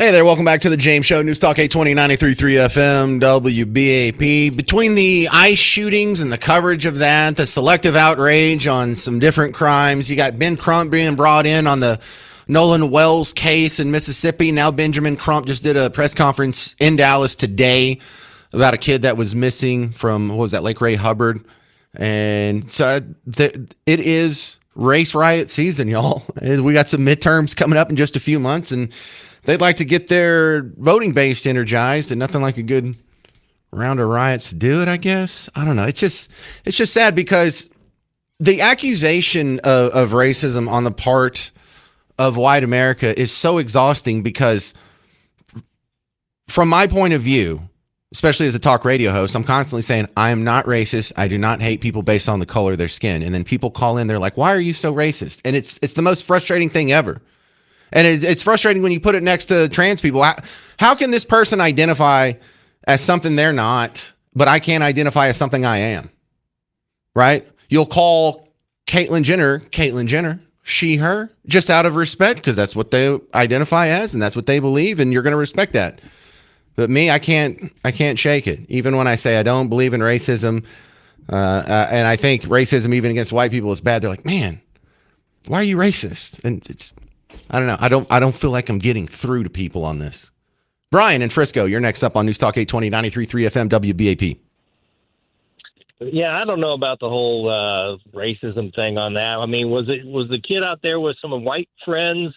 Hey there, welcome back to the James Show, News Talk 820, 93.3 FM, WBAP. Between the ICE shootings and the coverage of that, the selective outrage on some different crimes, you got Ben Crump being brought in on the Nolan Wells case in Mississippi. Now Benjamin Crump just did a press conference in Dallas today about a kid that was missing from, what was that, Lake Ray Hubbard. And so it is race riot season, y'all. We got some midterms coming up in just a few months, and they'd like to get their voting base energized, and nothing like a good round of riots to do it, I guess. I don't know. It's just sad because the accusation of racism on the part of white America is so exhausting because from my point of view, especially as a talk radio host, I'm constantly saying, I am not racist. I do not hate people based on the color of their skin. And then people call in, they're like, why are you so racist? And it's the most frustrating thing ever. And it's frustrating when you put it next to trans people. How can this person identify as something they're not, but I can't identify as something I am? Right? You'll call Caitlyn Jenner, she, her, just out of respect because that's what they identify as and that's what they believe, and you're going to respect that. But me, I can't shake it. Even when I say I don't believe in racism, and I think racism even against white people is bad, they're like, man, why are you racist? And I don't know. I don't feel like I'm getting through to people on this. Brian in Frisco, you're next up on News Talk 820, 93.3 FM, WBAP. Yeah, I don't know about the whole racism thing on that. I mean, was the kid out there with some white friends?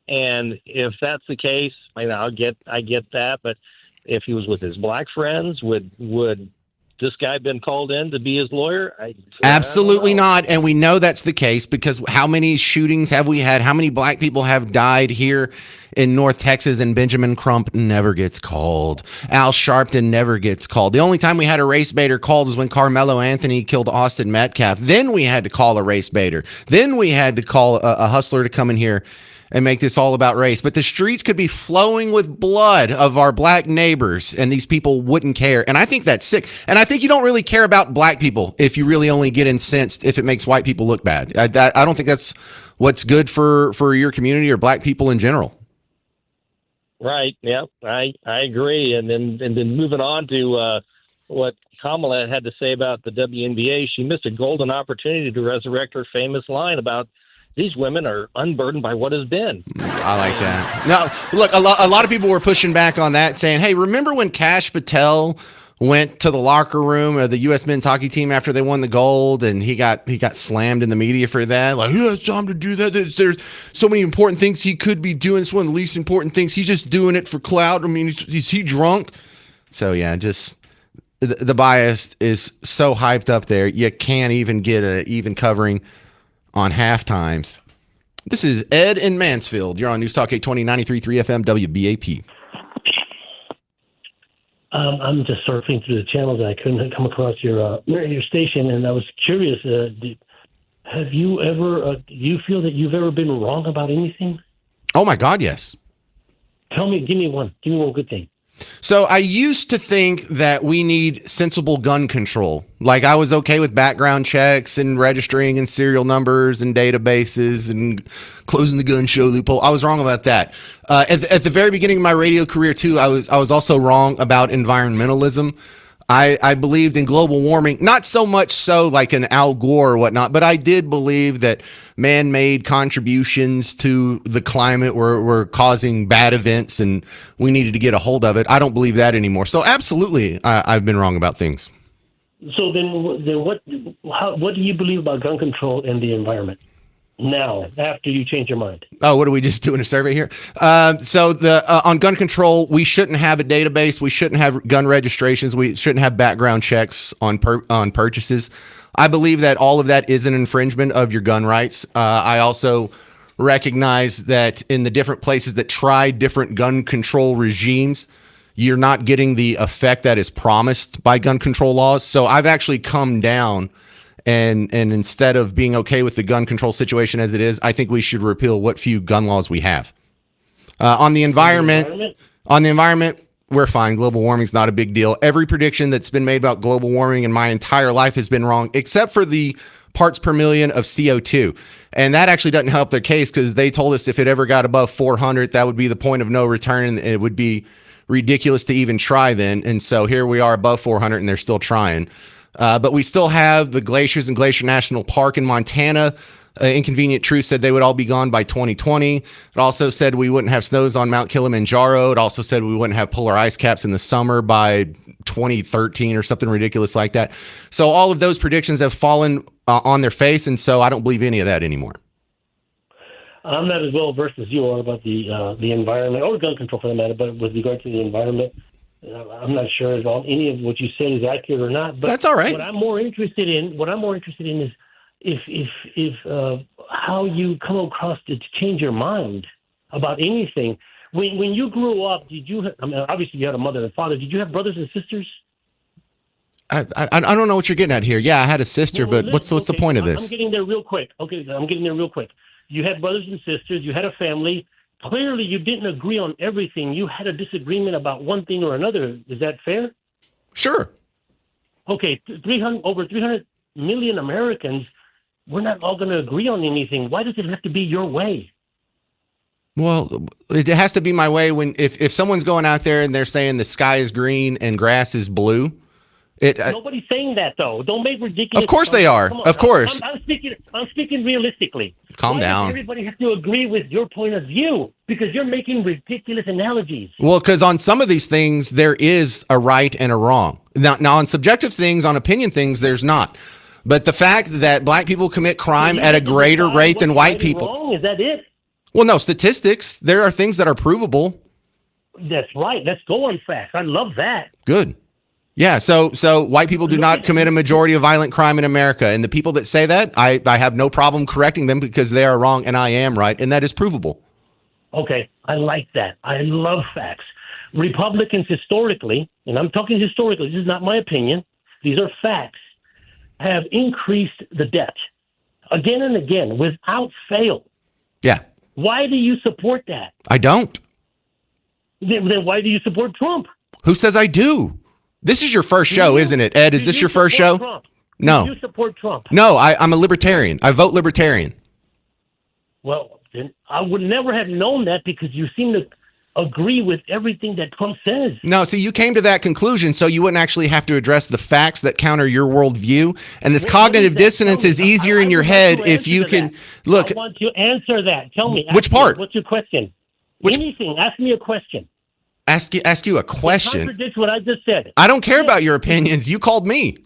And if that's the case, I get that. But if he was with his black friends, would this guy been called in to be his lawyer? Absolutely not. And we know that's the case because how many shootings have we had? How many black people have died here in North Texas? And Benjamin Crump never gets called. Al Sharpton never gets called. The only time we had a race baiter called is when Carmelo Anthony killed Austin Metcalf. Then we had to call a race baiter. Then we had to call a hustler to come in here and make this all about race. But the streets could be flowing with blood of our black neighbors, and these people wouldn't care. And I think that's sick. And I think you don't really care about black people if you really only get incensed if it makes white people look bad. I don't think that's what's good for your community or black people in general. Right. Yeah, I agree. And then moving on to what Kamala had to say about the WNBA, she missed a golden opportunity to resurrect her famous line about these women are unburdened by what has been. I like that. No, look, a lot of people were pushing back on that, saying, hey, remember when Kash Patel went to the locker room of the U.S. men's hockey team after they won the gold, and he got slammed in the media for that? Like, yeah, it's time to do that. There's so many important things he could be doing. It's one of the least important things. He's just doing it for clout. I mean, is he drunk? So, yeah, just the bias is so hyped up there. You can't even get an even covering on half times. This is Ed in Mansfield. You're on News Talk 820, 93.3 FM, WBAP. I'm just surfing through the channels. I couldn't come across your station, and I was curious. Have you ever? Do you feel that you've ever been wrong about anything? Oh my God, yes. Give me one good thing. So I used to think that we need sensible gun control. Like I was okay with background checks and registering and serial numbers and databases and closing the gun show loophole. I was wrong about that. At the very beginning of my radio career too, I was also wrong about environmentalism. I believed in global warming, not so much so like an Al Gore or whatnot, but I did believe that man-made contributions to the climate were causing bad events and we needed to get a hold of it. I don't believe that anymore. So absolutely, I've been wrong about things. So then what do you believe about gun control and the environment now, after you change your mind? Oh, what are we just doing a survey here? So on gun control, we shouldn't have a database. We shouldn't have gun registrations. We shouldn't have background checks on purchases. I believe that all of that is an infringement of your gun rights. I also recognize that in the different places that try different gun control regimes, you're not getting the effect that is promised by gun control laws. So I've actually come down and instead of being okay with the gun control situation as it is, I think we should repeal what few gun laws we have. On the environment, we're fine. Global warming is not a big deal. Every prediction that's been made about global warming in my entire life has been wrong, except for the parts per million of CO2. And that actually doesn't help their case because they told us if it ever got above 400, that would be the point of no return. And it would be ridiculous to even try then. And so here we are above 400 and they're still trying. But we still have the glaciers in Glacier National Park in Montana. Inconvenient Truth said they would all be gone by 2020. It also said we wouldn't have snows on Mount Kilimanjaro. It also said we wouldn't have polar ice caps in the summer by 2013 or something ridiculous like that. So all of those predictions have fallen on their face, and so I don't believe any of that anymore. I'm not as well versed as you are about the environment or gun control for that matter, but with regard to the environment, I'm not sure if any of what you said is accurate or not. But that's all right. What I'm more interested in is if how you come across to change your mind about anything. When you grew up, did you? I mean, obviously you had a mother and father. Did you have brothers and sisters? I don't know what you're getting at here. Yeah, I had a sister, but what's the point of this? I'm getting there real quick. Okay, I'm getting there real quick. You had brothers and sisters. You had a family. Clearly, you didn't agree on everything. You had a disagreement about one thing or another. Is that fair? Sure. Okay, over 300 million Americans. We're not all going to agree on anything. Why does it have to be your way? Well, it has to be my way when if someone's going out there and they're saying the sky is green and grass is blue. Nobody's saying that though. Don't make ridiculous. Of course they are. Of course. I'm speaking realistically. Calm down. Does everybody have to agree with your point of view because you're making ridiculous analogies. Well, because on some of these things there is a right and a wrong. Now on subjective things, on opinion things, there's not. But the fact that black people commit crime at a greater rate than white people. Wrong? Is that it? Well, no, statistics. There are things that are provable. That's right. Let's go on facts. I love that. Good. Yeah, so white people do not commit a majority of violent crime in America. And the people that say that, I have no problem correcting them because they are wrong and I am right, and that is provable. Okay, I like that. I love facts. Republicans historically, and I'm talking historically, this is not my opinion, these are facts, have increased the debt again and again without fail. Yeah. Why do you support that? I don't. Then why do you support Trump? Who says I do? This is your first show, isn't it, Ed? Is this your first show? Trump? No. Do you support Trump? No, I'm a libertarian. I vote libertarian. Well, then I would never have known that because you seem to agree with everything that Trump says. No, see, you came to that conclusion so you wouldn't actually have to address the facts that counter your worldview. And this cognitive dissonance is easier in your head if you can look. I want you to answer that. Tell me. Which part? What's your question? Anything. Ask me a question. Ask you a question. It contradicts what I just said. I don't care about your opinions. You called me.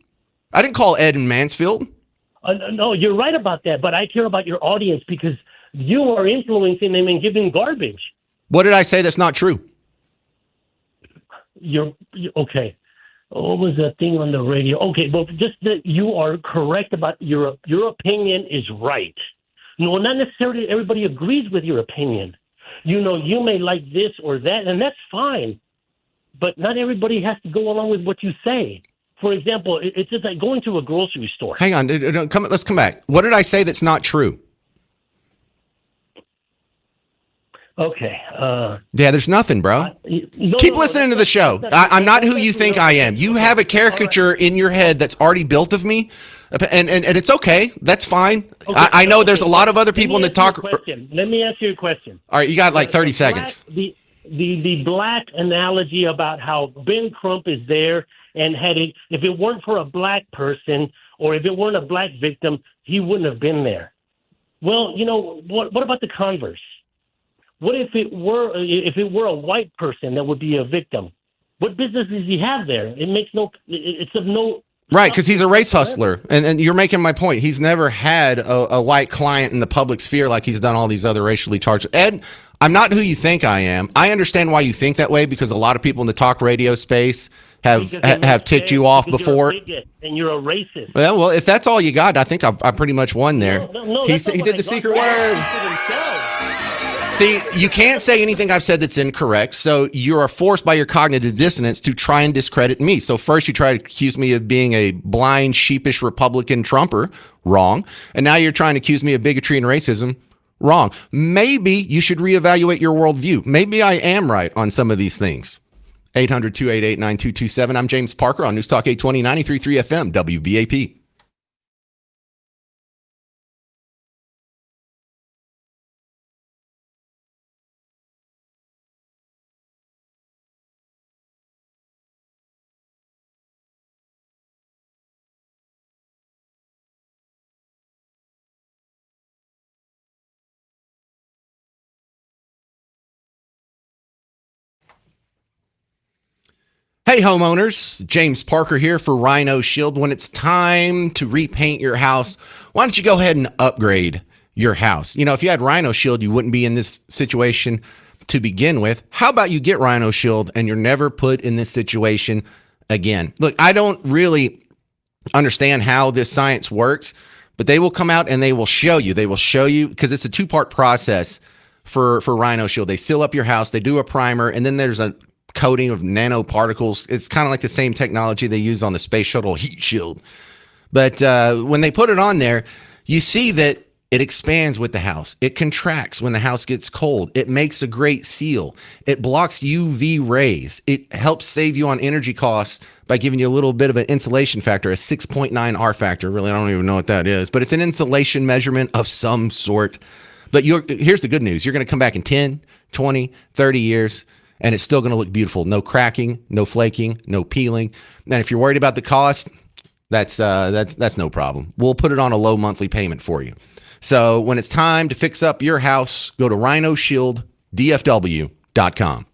I didn't call Ed in Mansfield. No, you're right about that, but I care about your audience because you are influencing them and giving garbage. What did I say that's not true? You're okay. What was that thing on the radio? Okay, well, just that you are correct about your opinion is right. No, not necessarily everybody agrees with your opinion. You know, you may like this or that, and that's fine. But not everybody has to go along with what you say. For example, it's just like going to a grocery store. Hang on, let's come back. What did I say that's not true? Okay. Yeah, there's nothing, bro. Keep listening to the show. I'm not who you think I am. You have a caricature in your head that's already built of me, and it's okay. That's fine. Okay, I know there's a lot of other people in the talk. Let me ask you a question. All right, you got like 30 seconds. The black analogy about how Ben Crump is there and if it weren't for a black person or if it weren't a black victim, he wouldn't have been there. Well, you know, what about the converse? What if it were a white person that would be a victim? What business does he have there? It's of no. Right, because he's a race hustler. And you're making my point. He's never had a white client in the public sphere like he's done all these other racially charged. Ed, I'm not who you think I am. I understand why you think that way because a lot of people in the talk radio space have ticked you off before. And you're a racist. Well, if that's all you got, I think I pretty much won there. No, he did the secret word. See, you can't say anything I've said that's incorrect, so you are forced by your cognitive dissonance to try and discredit me. So first you try to accuse me of being a blind, sheepish Republican Trumper, wrong. And now you're trying to accuse me of bigotry and racism, wrong. Maybe you should reevaluate your worldview. Maybe I am right on some of these things. 800-288-9227. I'm James Parker on News Talk 820, 93.3 FM, WBAP. Hey, homeowners. James Parker here for Rhino Shield. When it's time to repaint your house, why don't you go ahead and upgrade your house? You know, if you had Rhino Shield, you wouldn't be in this situation to begin with. How about you get Rhino Shield and you're never put in this situation again? Look, I don't really understand how this science works, but they will come out and they will show you. They will show you because it's a two-part process for Rhino Shield. They seal up your house, they do a primer, and then there's a coating of nanoparticles. It's kind of like the same technology they use on the space shuttle heat shield. But when they put it on there, you see that it expands with the house. It contracts when the house gets cold. It makes a great seal. It blocks UV rays. It helps save you on energy costs by giving you a little bit of an insulation factor, a 6.9 R factor. Really, I don't even know what that is, but it's an insulation measurement of some sort. But here's the good news. You're going to come back in 10, 20, 30 years, and it's still going to look beautiful. No cracking, no flaking, no peeling. And if you're worried about the cost, that's no problem. We'll put it on a low monthly payment for you. So when it's time to fix up your house, go to rhinoshielddfw.com.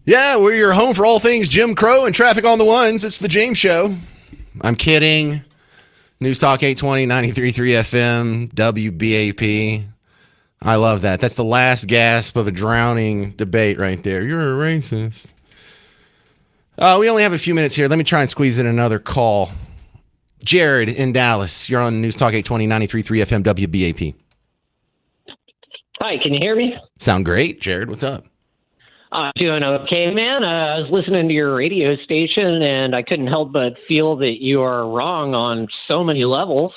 Yeah, we're your home for all things Jim Crow and traffic on the ones. It's the James Show. I'm kidding. News Talk 820, 93.3 FM, WBAP. I love that. That's the last gasp of a drowning debate right there. You're a racist. We only have a few minutes here. Let me try and squeeze in another call. Jared in Dallas. You're on News Talk 820, 93.3 FM, WBAP. Hi, can you hear me? Sound great. Jared, what's up? Doing okay, man. I was listening to your radio station, and I couldn't help but feel that you are wrong on so many levels.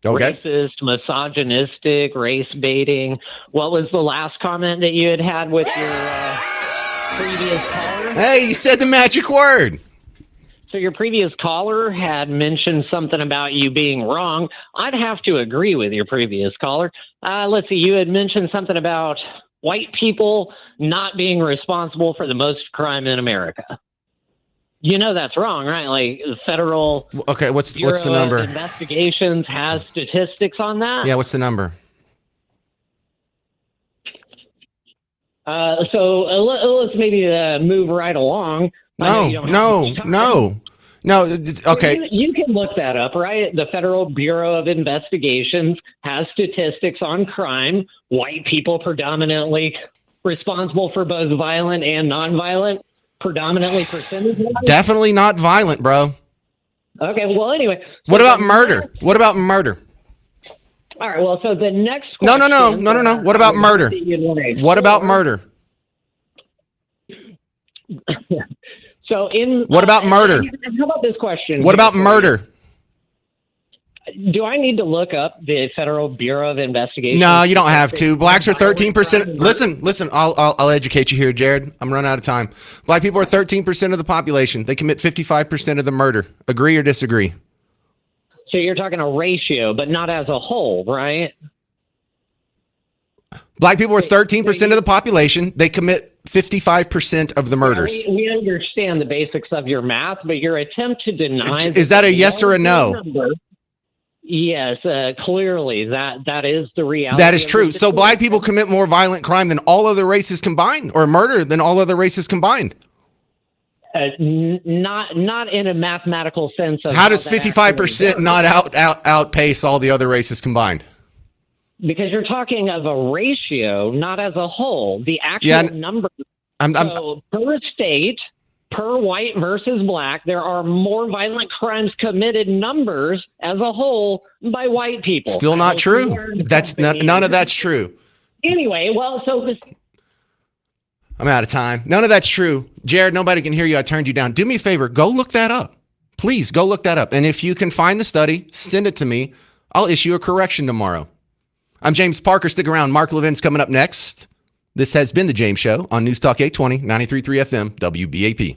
Okay. Racist, misogynistic, race baiting. What was the last comment that you had with your previous caller? Hey, you said the magic word. So your previous caller had mentioned something about you being wrong. I'd have to agree with your previous caller. Let's see, you had mentioned something about white people not being responsible for the most crime in America. You know that's wrong, right? Like the federal Okay, what's the Bureau number? of Investigations has statistics on that. Yeah, what's the number? Let's maybe move right along. No. Okay. You can look that up, right? The Federal Bureau of Investigations has statistics on crime. White people predominantly responsible for both violent and nonviolent, predominantly percentage-wise. Definitely not violent, bro. Okay, well, anyway. What about murder? What about murder? All right, well, so the next No. question... No. What about murder? What about murder? So in What about murder? How about this question? What about murder? Do I need to look up the Federal Bureau of Investigation? No, you don't have to. Blacks are 13%. Listen. I'll educate you here, Jared. I'm running out of time. Black people are 13% of the population. They commit 55% of the murder. Agree or disagree? So you're talking a ratio, but not as a whole, right? Black people are 13% of the population. They commit 55% of the murders. We understand the basics of your math, but your attempt to deny... Is that a yes or a no? Yes, clearly that is the reality. That is true. So black people commit more violent crime than all other races combined, or murder than all other races combined. Not in a mathematical sense. Of how does 55% not outpace all the other races combined? Because you're talking of a ratio, not as a whole. The actual number. So per state, per white versus black, there are more violent crimes committed numbers as a whole by white people. Still not true. That's none of that's true. Anyway, well, so this. I'm out of time. None of that's true. Jared, nobody can hear you. I turned you down. Do me a favor. Go look that up. Please go look that up. And if you can find the study, send it to me. I'll issue a correction tomorrow. I'm James Parker. Stick around. Mark Levin's coming up next. This has been The James Show on News Talk 820, 93.3 FM, WBAP.